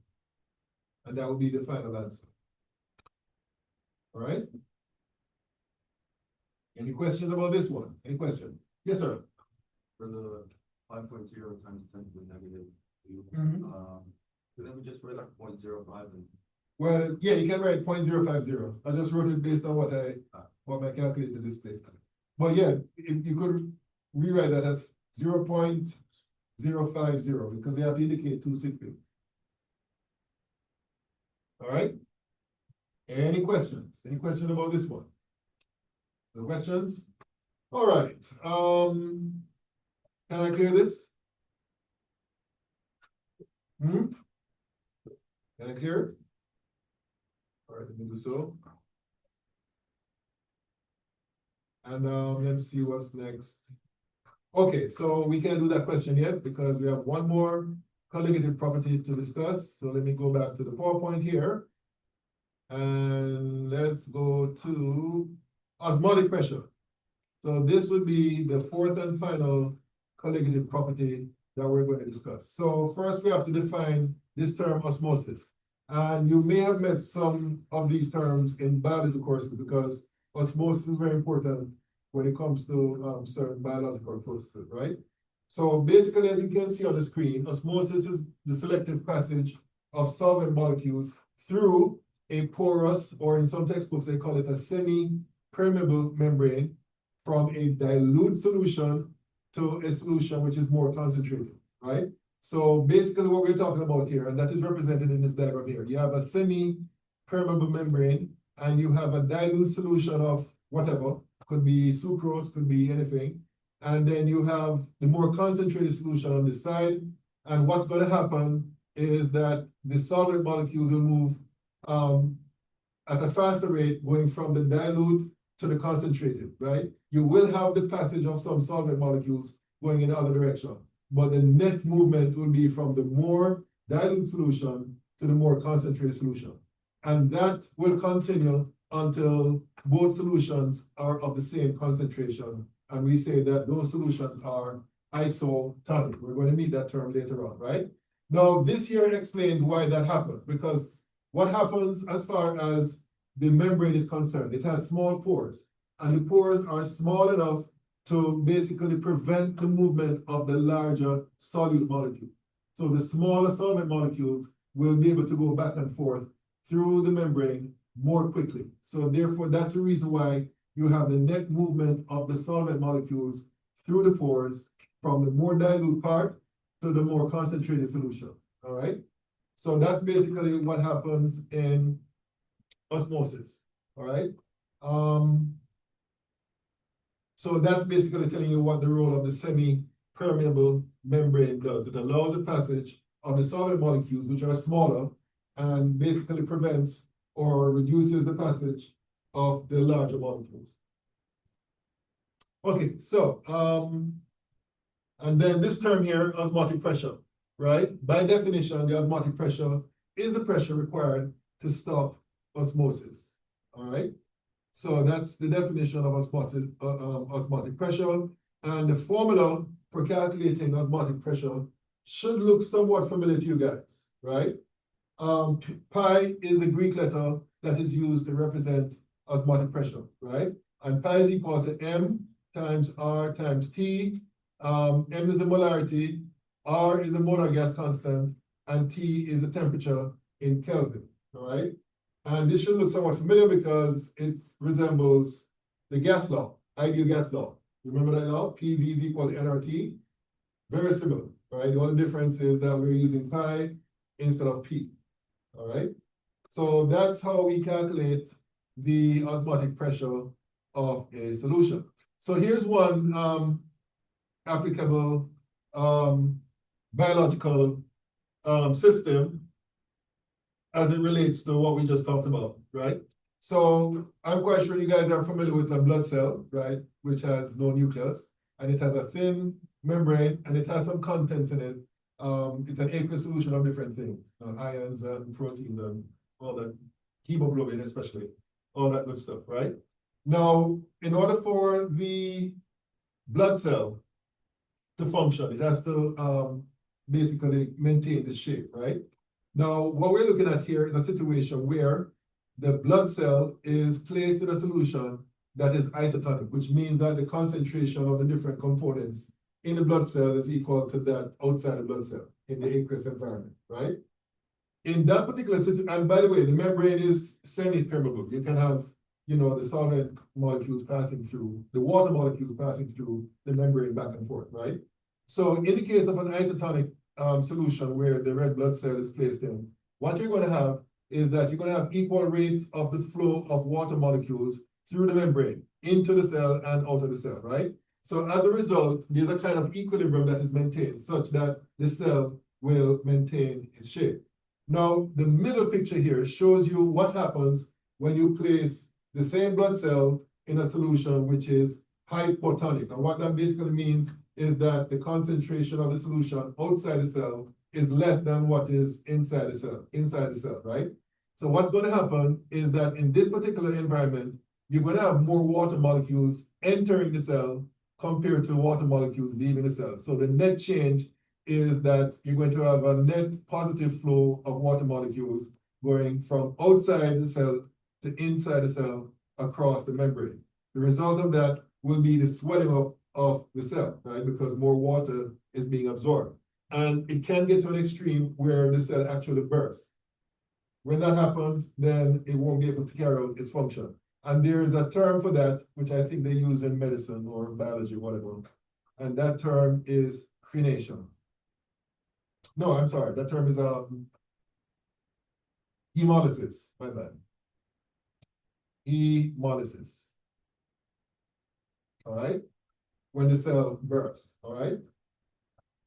And that would be the final answer. All right? Any questions about this one? Any question? Yes, sir. For the 5.0 times 10 to the negative 2, so then we just write like 0.05 and. Well, yeah, you can write 0.050. I just wrote it based on what my calculator displayed. But yeah, you could rewrite that as 0.050 because they have to indicate 2 sig figs. All right? Any questions? Any questions about this one? No questions? All right. Can I clear this? Can I clear it? All right, let me do so. And let's see what's next. Okay, so we can't do that question yet because we have one more colligative property to discuss. So let me go back to the PowerPoint here. And let's go to osmotic pressure. So this would be the fourth and final colligative property that we're going to discuss. So first we have to define this term osmosis. And you may have met some of these terms in biology courses because osmosis is very important when it comes to certain biological processes, right? So basically, as you can see on the screen, osmosis is the selective passage of solvent molecules through a porous, or in some textbooks, they call it a semi-permeable membrane from a dilute solution to a solution which is more concentrated, right? So basically what we're talking about here, and that is represented in this diagram here, you have a semi-permeable membrane and you have a dilute solution of whatever, could be sucrose, could be anything. And then you have the more concentrated solution on this side. And what's going to happen is that the solvent molecules will move at a faster rate going from the dilute to the concentrated, right? You will have the passage of some solvent molecules going in the other direction, but the net movement will be from the more dilute solution to the more concentrated solution. And that will continue until both solutions are of the same concentration. And we say that those solutions are isotonic. We're going to meet that term later on, right? Now, this here explains why that happens, because what happens as far as the membrane is concerned. It has small pores, and the pores are small enough to basically prevent the movement of the larger solute molecule. So the smaller solvent molecules will be able to go back and forth through the membrane more quickly. So therefore, that's the reason why you have the net movement of the solvent molecules through the pores from the more dilute part to the more concentrated solution, all right? So that's basically what happens in osmosis, all right? So that's basically telling you what the role of the semi-permeable membrane does. It allows the passage of the solid molecules, which are smaller, and basically prevents or reduces the passage of the larger molecules. Okay, so, and then this term here, osmotic pressure, right? By definition, the osmotic pressure is the pressure required to stop osmosis, all right? So that's the definition of osmosis, osmotic pressure. And the formula for calculating osmotic pressure should look somewhat familiar to you guys, right? Pi is the Greek letter that is used to represent osmotic pressure, right? And pi is equal to M times R times T. M is the molarity, R is the molar gas constant, and T is the temperature in Kelvin, all right? And this should look somewhat familiar because it resembles the gas law, ideal gas law. Remember that law? PV is equal to nRT. Very similar, right? The only difference is that we're using pi instead of P, all right? So that's how we calculate the osmotic pressure of a solution. So here's one applicable biological system as it relates to what we just talked about, right? So I'm quite sure you guys are familiar with a blood cell, right? Which has no nucleus, and it has a thin membrane, and it has some contents in it. It's an aqueous solution of different things, ions and proteins and all that, hemoglobin especially, all that good stuff, right? Now, in order for the blood cell to function, it has to basically maintain the shape, right? Now, what we're looking at here is a situation where the blood cell is placed in a solution that is isotonic, which means that the concentration of the different components in the blood cell is equal to that outside the blood cell in the aqueous environment, right? In that particular situation, and by the way, the membrane is semi-permeable. You can have, the solvent molecules passing through, the water molecules passing through the membrane back and forth, right? So in the case of an isotonic solution where the red blood cell is placed in, what you're going to have is that you're going to have equal rates of the flow of water molecules through the membrane into the cell and out of the cell, right? So as a result, there's a kind of equilibrium that is maintained such that the cell will maintain its shape. Now, the middle picture here shows you what happens when you place the same blood cell in a solution which is hypotonic. And what that basically means is that the concentration of the solution outside the cell is less than what is inside the cell, right? So what's going to happen is that in this particular environment, you're going to have more water molecules entering the cell compared to water molecules leaving the cell. So the net change is that you're going to have a net positive flow of water molecules going from outside the cell to inside the cell across the membrane. The result of that will be the swelling up of the cell, right? Because more water is being absorbed. And it can get to an extreme where the cell actually bursts. When that happens, then it won't be able to carry out its function. And there is a term for that, which I think they use in medicine or biology, whatever. And that term is crenation. No, I'm sorry, that term is hemolysis, my bad. Hemolysis. All right? When the cell bursts, all right?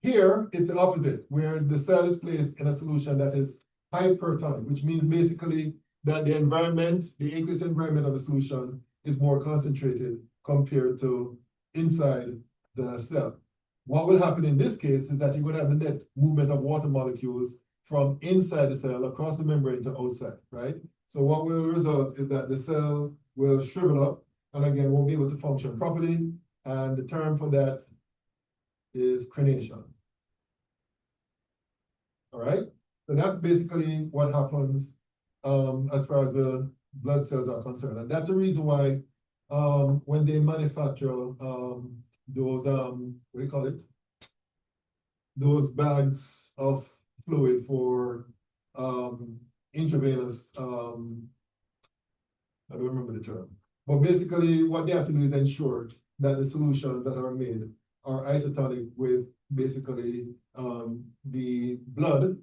Here, it's the opposite, where the cell is placed in a solution that is hypertonic, which means basically that the environment, the aqueous environment of the solution is more concentrated compared to inside the cell. What will happen in this case is that you're going to have the net movement of water molecules from inside the cell across the membrane to outside, right? So what will result is that the cell will shrivel up and again won't be able to function properly. And the term for that is crenation. All right, so that's basically what happens as far as the blood cells are concerned. And that's the reason why, when they manufacture, those, what do you call it? Those bags of fluid for, intravenous, I don't remember the term. But basically, what they have to do is ensure that the solutions that are made are isotonic with basically, the blood,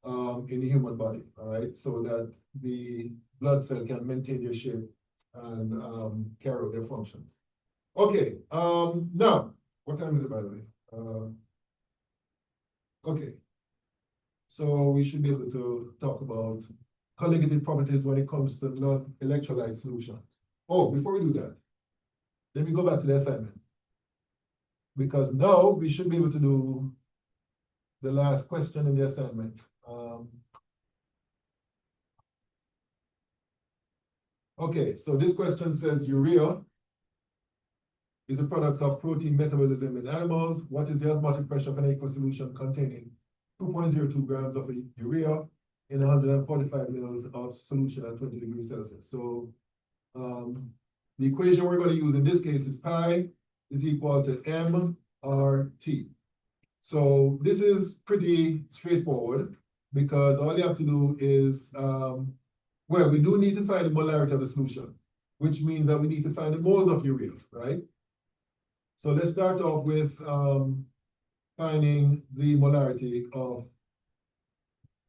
in the human body, all right? So that the blood cell can maintain their shape and, carry out their functions. Okay, now, what time is it, by the way? Okay. So we should be able to talk about colligative properties when it comes to non-electrolyte solutions. Oh, before we do that, let me go back to the assignment. Because now we should be able to do the last question in the assignment. Okay, so this question says urea is a product of protein metabolism in animals. What is the osmotic pressure of an aqueous solution containing 2.02 grams of urea in 145 mils of solution at 20 degrees Celsius? So, the equation we're going to use in this case is pi is equal to mRT. So this is pretty straightforward because all you have to do is, well, we do need to find the molarity of the solution, which means that we need to find the moles of urea, right? So let's start off with, finding the molarity of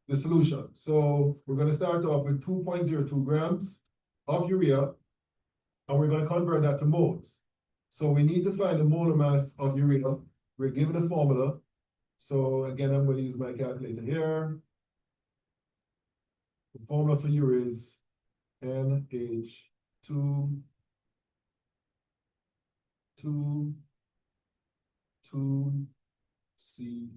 the solution. So we're going to start off with 2.02 grams of urea, and we're going to convert that to moles. So we need to find the molar mass of urea. We're given a formula. So again, I'm going to use my calculator here. The formula for urea is NH2 C.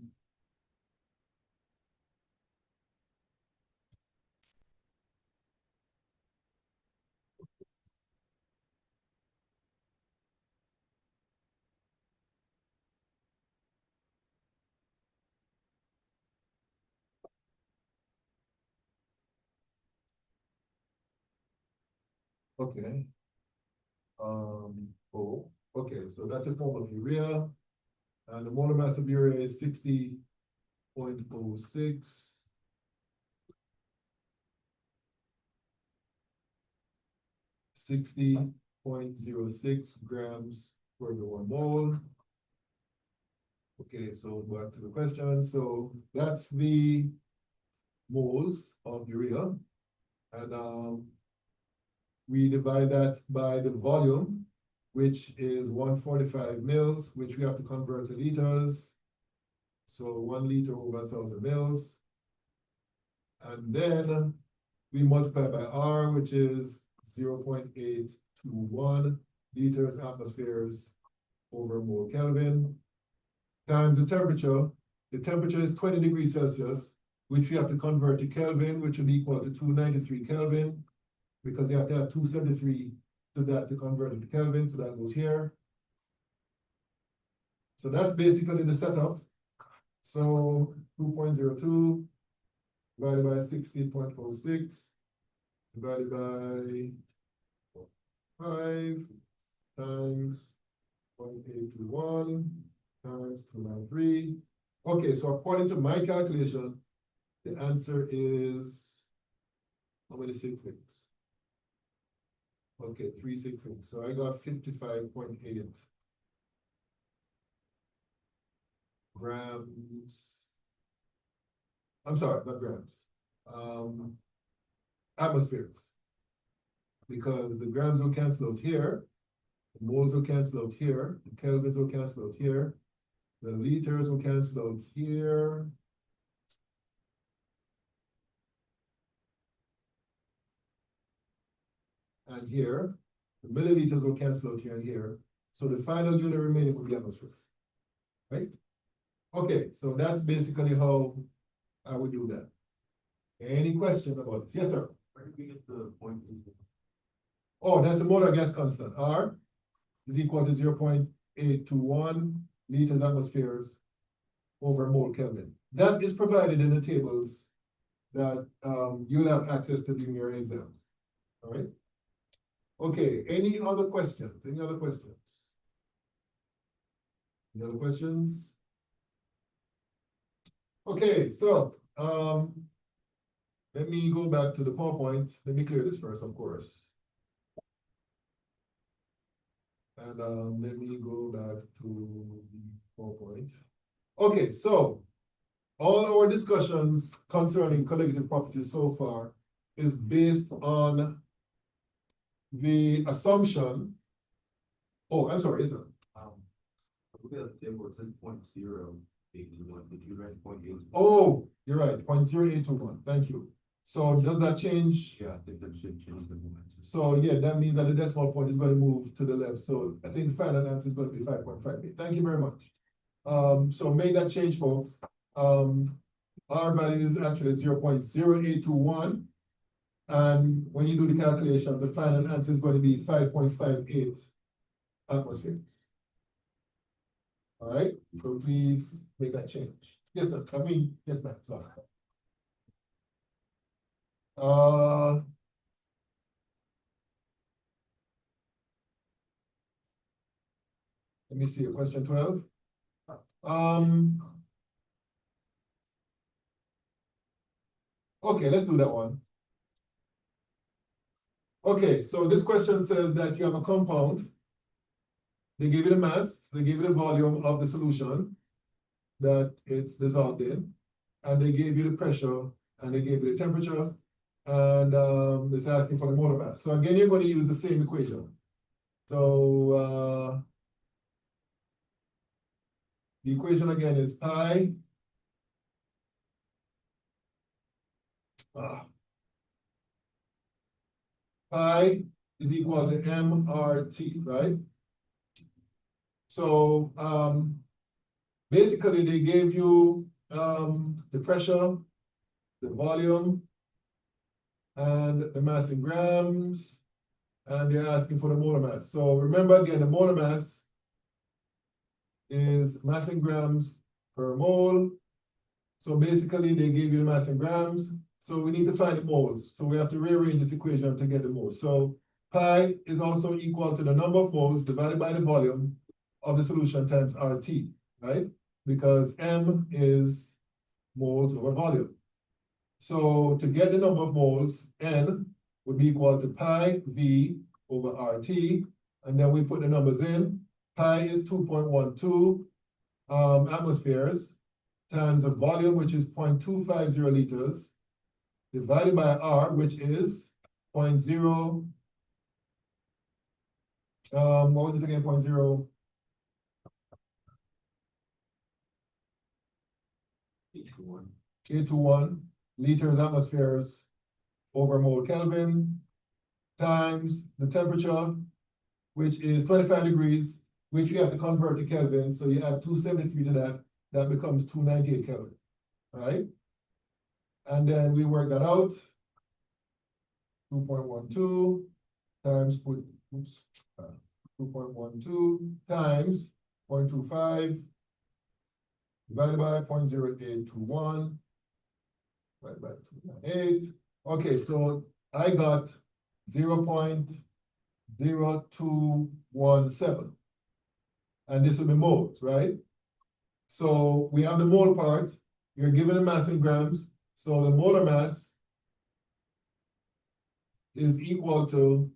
Okay. Oh, okay, so that's a form of urea. And the molar mass of urea is 60.06. 60.06 grams per 1 mole. Okay, so back to the question. So that's the moles of urea. And we divide that by the volume, which is 145 mils, which we have to convert to liters. So 1 liter over 1,000 mils. And then we multiply by R, which is 0.821 liters atmospheres over mole Kelvin, times the temperature. The temperature is 20 degrees Celsius, which we have to convert to Kelvin, which would be equal to 293 Kelvin, because you have to add 273 to that to convert it to Kelvin, so that goes here. So that's basically the setup. So 2.02 divided by 60.06 divided by 5 times 0.821 times 293. Okay, so according to my calculation, the answer is how many sig figs? Okay, 3 sig figs. So I got 55.8 grams. I'm sorry, not grams. Atmospheres. Because the grams will cancel out here, the moles will cancel out here, the kelvins will cancel out here, the liters will cancel out here. And here, the milliliters will cancel out here and here. So the final unit remaining will be atmospheres, right? Okay, so that's basically how I would do that. Any question about this? Yes, sir. Where did we get the point? Oh, that's the molar gas constant. R is equal to 0.821 liters atmospheres over mole Kelvin. That is provided in the tables that you'll have access to during your exams. All right. Okay, any other questions? Any other questions? Any other questions? Okay, so, let me go back to the PowerPoint. Let me clear this first, of course. And, let me go back to the PowerPoint. Okay, so all our discussions concerning collective property so far is based on the assumption. Oh, I'm sorry, is it? Look at the table, it says 0.0821, did you write 0.8? Oh, you're right, 0.0821, thank you. So does that change? Yeah, I think that should change the momentum. So yeah, that means that the decimal point is going to move to the left. So I think the final answer is going to be 5.58. Thank you very much. So make that change, folks. Our value is actually 0.0821. And when you do the calculation, the final answer is going to be 5.58 atmospheres. All right, so please make that change. Yes, sir. Yes, ma'am. Sorry. Let me see, question 12. Okay, let's do that one. Okay, so this question says that you have a compound. They give you the mass, they give you the volume of the solution that it's dissolved in, and they gave you the pressure, and they gave you the temperature, and it's asking for the molar mass. So again, you're going to use the same equation. So the equation again is pi pi is equal to mRT, right? So basically they gave you the pressure, the volume, and the mass in grams, and they're asking for the molar mass. So remember again, the molar mass is mass in grams per mole. So basically they gave you the mass in grams. So we need to find the moles. So we have to rearrange this equation to get the moles. So pi is also equal to the number of moles divided by the volume of the solution times RT, right? Because M is moles over volume. So to get the number of moles, N would be equal to pi V over RT. And then we put the numbers in. Pi is 2.12 atmospheres times the volume, which is 0.250 liters, divided by R, which is 0.0, what was it again, 0.0? 821 liters atmospheres over mole Kelvin times the temperature, which is 25 degrees, which you have to convert to Kelvin. So you add 273 to that, that becomes 298 Kelvin, right? And then we work that out. 2.12 times 2.12 times 0.25 divided by 0.0821 divided by 298. Okay, so I got 0.0217. And this will be moles, right? So we have the mole part. You're given a mass in grams. So the molar mass is equal to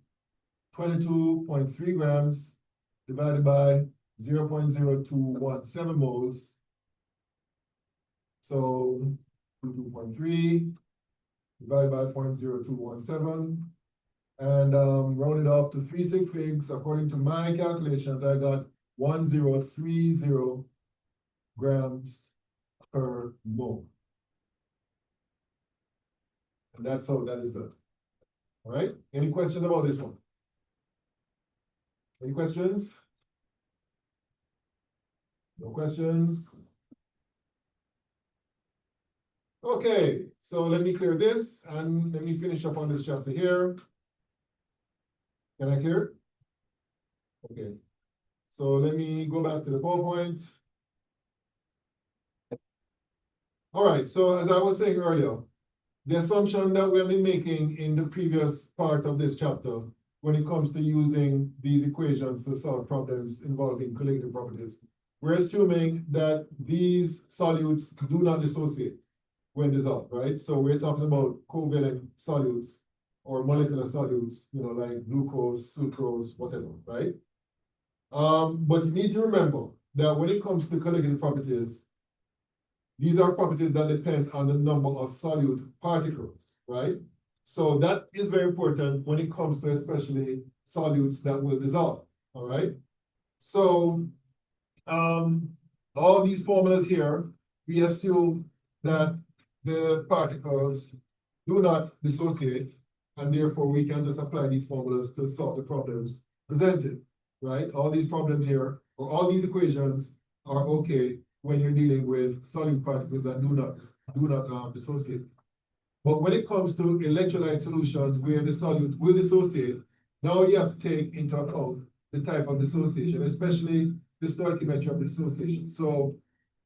22.3 grams divided by 0.0217 moles. So 22.3 divided by 0.0217. And round it off to 3 sig figs. According to my calculations, I got 1030 grams per mole. And that's how that is done. All right, any questions about this one? Any questions? No questions? Okay, so let me clear this and let me finish up on this chapter here. Can I clear? Okay, so let me go back to the PowerPoint. All right, so as I was saying earlier, the assumption that we have been making in the previous part of this chapter, when it comes to using these equations to solve problems involving colligative properties, we're assuming that these solutes do not dissociate when dissolved, right? So we're talking about covalent solutes or molecular solutes, like glucose, sucrose, whatever, right? But you need to remember that when it comes to colligative properties, these are properties that depend on the number of solute particles, right? So that is very important when it comes to especially solutes that will dissolve, all right? So all these formulas here, we assume that the particles do not dissociate, and therefore we can just apply these formulas to solve the problems presented, right? All these problems here, or all these equations are okay when you're dealing with solute particles that do not dissociate. But when it comes to electrolyte solutions where the solute will dissociate, now you have to take into account the type of dissociation, especially the stoichiometry of dissociation. So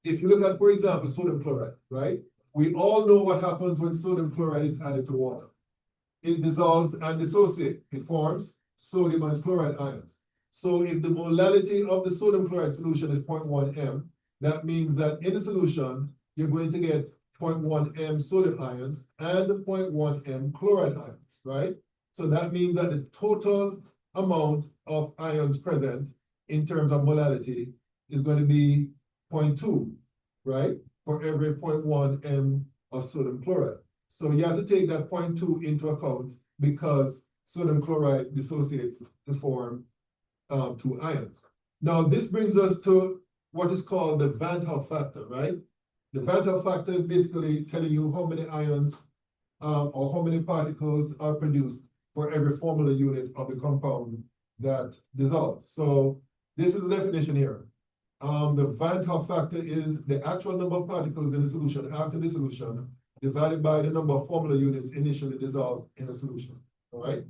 if you look at, for example, sodium chloride, right? We all know what happens when sodium chloride is added to water. It dissolves and dissociates. It forms sodium and chloride ions. So if the molality of the sodium chloride solution is 0.1 m, that means that in the solution, you're going to get 0.1 m sodium ions and 0.1 m chloride ions, right? So that means that the total amount of ions present in terms of molality is going to be 0.2, right? For every 0.1 m of sodium chloride. So you have to take that 0.2 into account because sodium chloride dissociates to form 2 ions. Now this brings us to what is called the Van't Hoff factor, right? The Van't Hoff factor is basically telling you how many ions or how many particles are produced for every formula unit of the compound that dissolves. So this is the definition here. The Van't Hoff factor is the actual number of particles in the solution after the solution divided by the number of formula units initially dissolved in a solution, all right?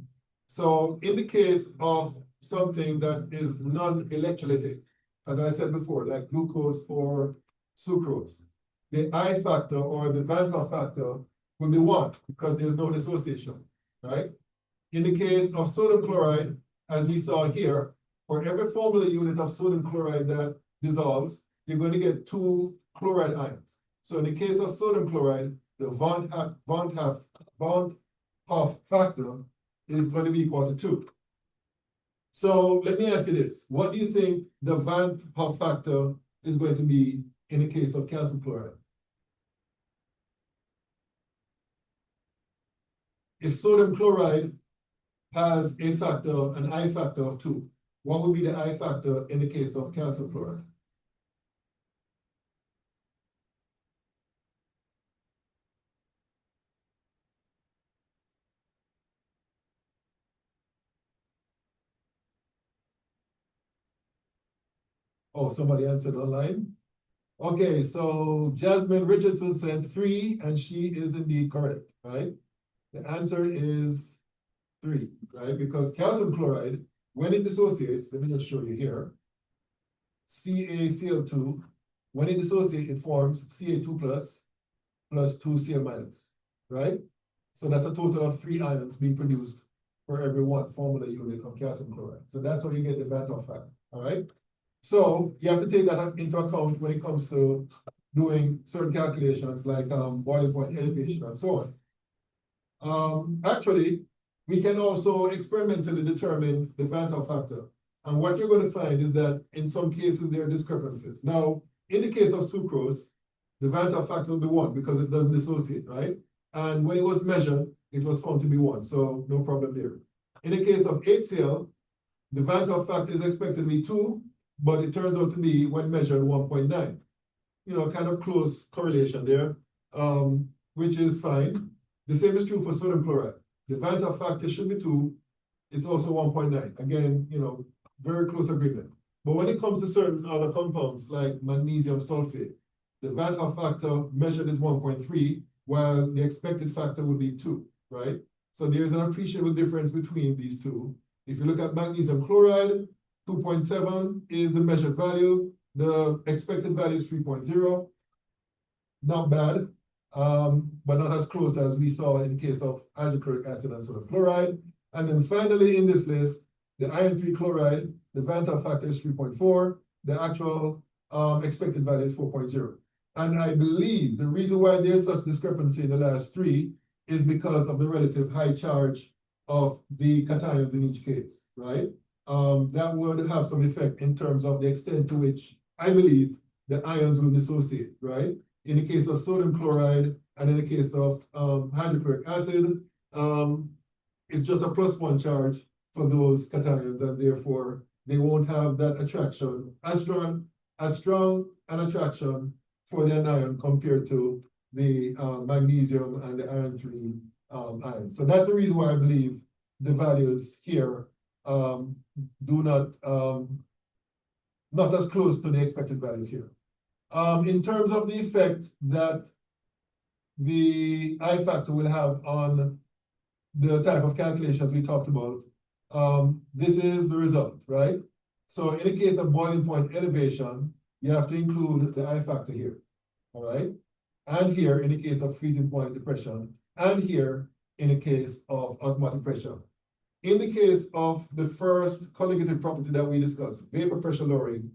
So in the case of something that is non-electrolytic, as I said before, like glucose or sucrose, the I factor or the Van't Hoff factor will be 1 because there's no dissociation, right? In the case of sodium chloride, as we saw here, for every formula unit of sodium chloride that dissolves, you're going to get 2 chloride ions. So in the case of sodium chloride, the Van't Hoff factor is going to be equal to 2. So let me ask you this. What do you think the Van't Hoff factor is going to be in the case of calcium chloride? If sodium chloride has a factor, an I factor of 2, what would be the I factor in the case of calcium chloride? Oh, somebody answered online? Okay, so Jasmine Richardson said 3, and she is indeed correct, right? The answer is 3, right? Because calcium chloride, when it dissociates, let me just show you here, CaCl2, when it dissociates, it forms Ca2 plus 2 Cl minus, right? So that's a total of 3 ions being produced for every 1 formula unit of calcium chloride. So that's how you get the Van't Hoff factor, all right? So you have to take that into account when it comes to doing certain calculations like boiling point elevation and so on. Actually, we can also experimentally determine the Van't Hoff factor. And what you're going to find is that in some cases there are discrepancies. Now, in the case of sucrose, the Van't Hoff factor will be 1 because it doesn't dissociate, right? And when it was measured, it was found to be 1, so no problem there. In the case of HCl, the Van't Hoff factor is expected to be 2, but it turns out to be, when measured, 1.9. You know, kind of close correlation there, which is fine. The same is true for sodium chloride. The Van't Hoff factor should be 2. It's also 1.9. Again, you know, very close agreement. But when it comes to certain other compounds like magnesium sulfate, the Van't Hoff factor measured is 1.3, while the expected factor would be 2, right? So there's an appreciable difference between these two. If you look at magnesium chloride, 2.7 is the measured value. The expected value is 3.0. Not bad. but not as close as we saw in the case of hydrochloric acid and sodium chloride. And then finally in this list, the iron 3 chloride, the Van Tal factor is 3.4, the actual expected value is 4.0. And I believe the reason why there's such discrepancy in the last three is because of the relative high charge of the cations in each case, right? That would have some effect in terms of the extent to which I believe the ions will dissociate, right? In the case of sodium chloride and in the case of hydrochloric acid, it's just a +1 charge for those cations, and therefore they won't have that attraction as strong an attraction for the anion compared to the magnesium and the iron 3 ions. So that's the reason why I believe the values here do not as close to the expected values here. In terms of the effect that the I factor will have on the type of calculations we talked about, this is the result, right? So in the case of boiling point elevation, you have to include the I factor here, all right? And here in the case of freezing point depression, and here in the case of osmotic pressure. In the case of the first colligative property that we discussed, vapor pressure lowering,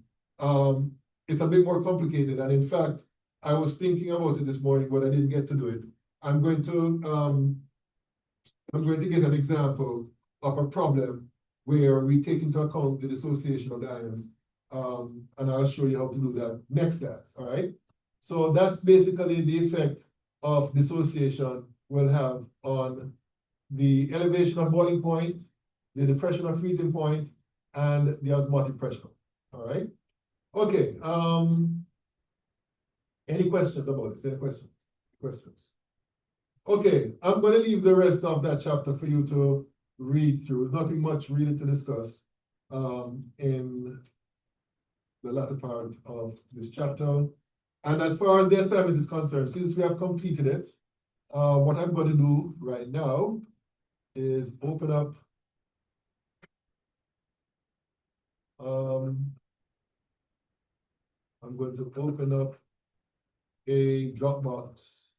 it's a bit more complicated. And in fact, I was thinking about it this morning, but I didn't get to do it. I'm going to get an example of a problem where we take into account the dissociation of the ions. And I'll show you how to do that next class, all right? So that's basically the effect of dissociation will have on the elevation of boiling point, the depression of freezing point, and the osmotic pressure, all right? Okay, any questions about this? Any questions? Okay, I'm going to leave the rest of that chapter for you to read through. Nothing much really to discuss in the latter part of this chapter. And as far as the assignment is concerned, since we have completed it, what I'm going to do right now is open up I'm going to open up a Dropbox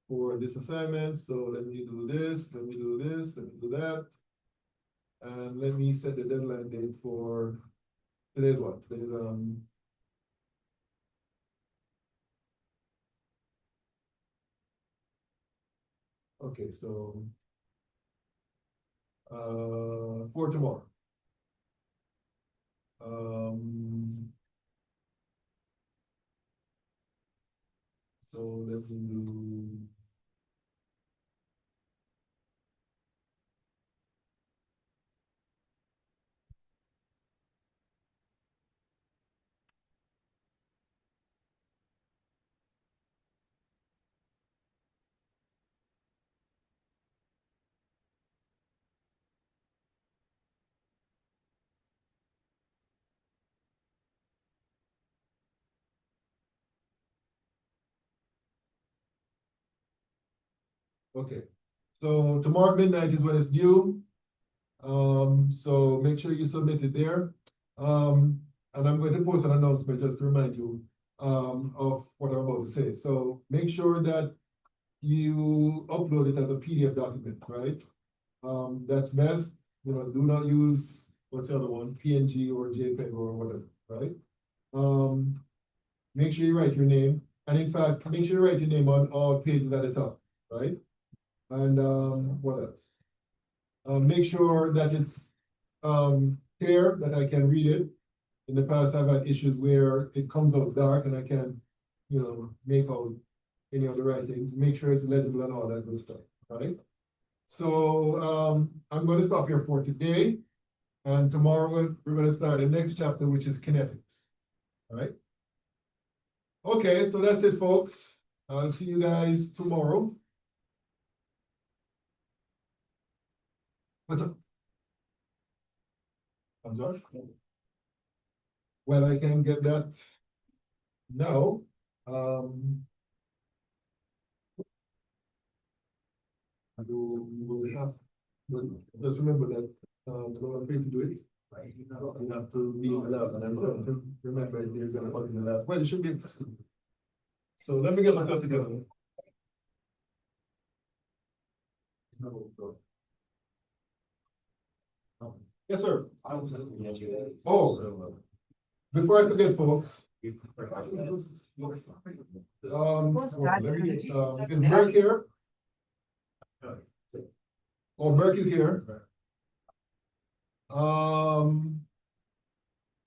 for this assignment. So let me do this, let me do this, let me do that. And let me set the deadline date for today's what? Today's okay, so for tomorrow. So let me do okay. So tomorrow midnight is when it's due. So make sure you submit it there. And I'm going to post an announcement just to remind you of what I'm about to say. So make sure that you upload it as a PDF document, right? That's best. You know, do not use what's the other one, PNG or JPEG or whatever, right? Make sure you write your name, and in fact, make sure you write your name on all pages at the top, right? And what else? Make sure that it's clear that I can read it. In the past, I've had issues where it comes out dark and I can't, you know, make out any of the writings. Make sure it's legible and all that good stuff, right? So I'm going to stop here for today. And tomorrow we're going to start the next chapter, which is kinetics. All right. Okay, so that's it, folks. I'll see you guys tomorrow. What's up? I'm Josh. Well, I can get that now. We have, but just remember that we're free to do it. Right. You have to be in the lab, and I'm going to remember there's an in the lab. Well, it should be interesting. So let me get myself together. Yes, sir. I was looking at you. Oh. So, Before I forget, folks, you- let me get, is Burke here? Oh, Burke is here.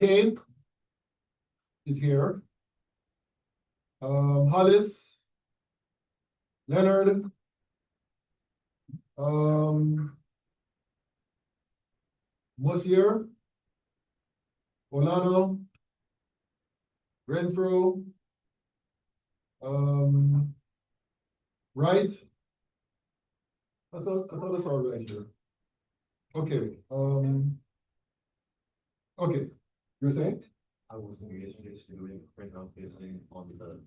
Kane is here. Hollis. Leonard. Monsieur. Olano. Renfro. Right. I thought it's all right here. Okay, okay, you're saying? I was thinking yesterday, so doing print out this thing on the,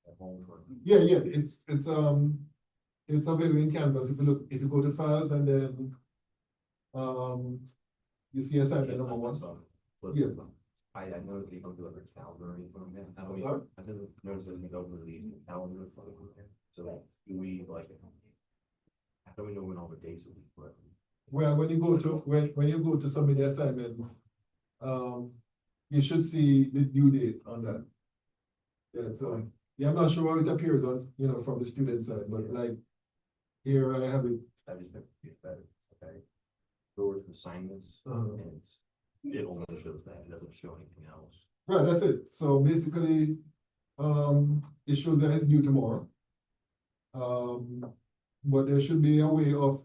at home for. Yeah, it's available in Canvas. If you go to files and then, you see assignment number one. Yeah. I know that they don't deliver calendar or anything from them. I mean, Sorry? I said, notice that they don't release calendar from them. So do we like, how do we know when all the dates will be correct? Well, when you go to, when you go to submit the assignment, you should see the due date on that. Yeah, so, yeah, I'm not sure how it appears on, from the student side, but like, here I have it. I just think it's better, okay? Doors assignments, and it only shows that, it doesn't show anything else. Right, that's it. So basically, it shows that it's due tomorrow. But there should be a way of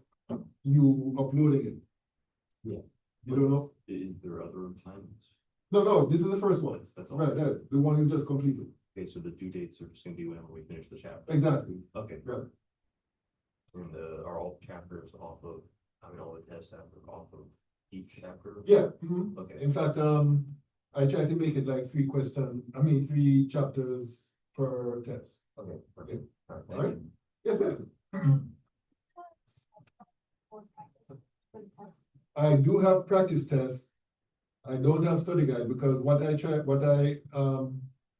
you uploading it. Yeah. You don't know? Is there other assignments? No, this is the first one. That's all. Right, the one you just completed. Okay, so the due dates are just gonna be whenever we finish the chapter. Exactly. Okay. Right. And are all chapters off of, all the tests after off of each chapter? Yeah. Okay. In fact, I try to make it like 3 chapters per test. Okay, perfect. All right, All right. thank you. Yes, ma'am. I do have practice tests. I don't have study guide because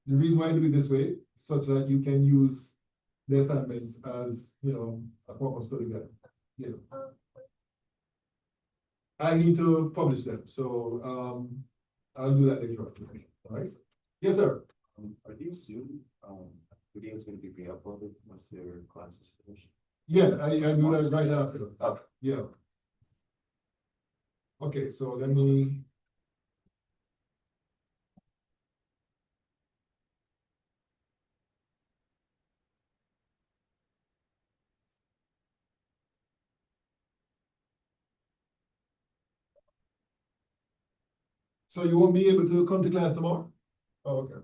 the reason why I do it this way, such that you can use the assignments as, a form of study guide. Yeah. I need to publish them, so, I'll do that later on today. All right? Yes, sir. Are these Zoom, videos gonna be re-uploaded once their class is finished? Yeah, I do that right after. Okay. Yeah. Okay, so let me. So you won't be able to come to class tomorrow? Oh, okay.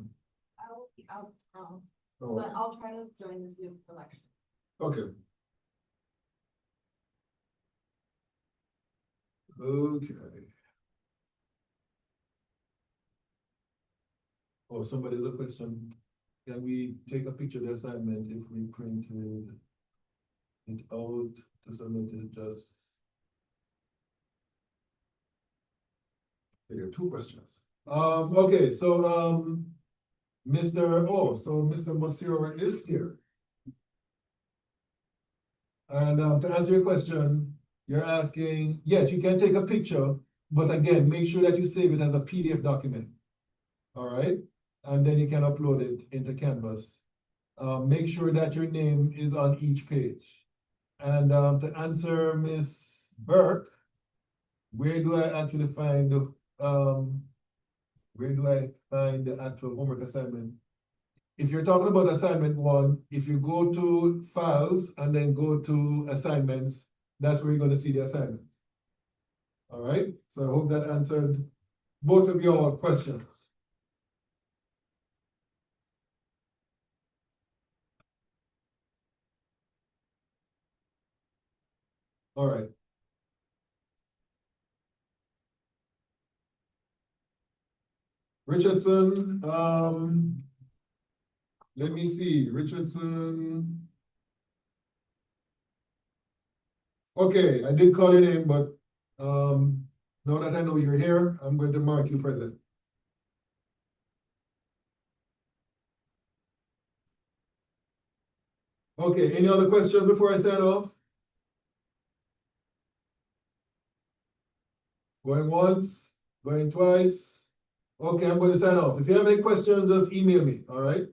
I will be out of town, Oh, but I'll try to join the Zoom election. okay. Okay. Oh, somebody has a question. Can we take a picture of the assignment if we printed it out to submit it just? There are 2 questions. Okay, so, Mr. Monsieur is here. And, to answer your question, you're asking, yes, you can take a picture, but again, make sure that you save it as a PDF document. All right, and then you can upload it into Canvas. Make sure that your name is on each page. And, to answer Miss Burke, where do I actually find the, actual homework assignment? If you're talking about assignment 1, if you go to files and then go to assignments, that's where you're gonna see the assignments. All right, so I hope that answered both of your questions. All right. Richardson, let me see, Richardson. Okay, I did call your name, but, now that I know you're here, I'm going to mark you present. Okay, any other questions before I sign off? Going once, going twice. Okay, I'm going to sign off. If you have any questions, just email me, all right?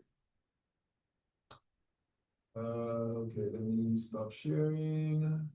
Okay, let me stop sharing.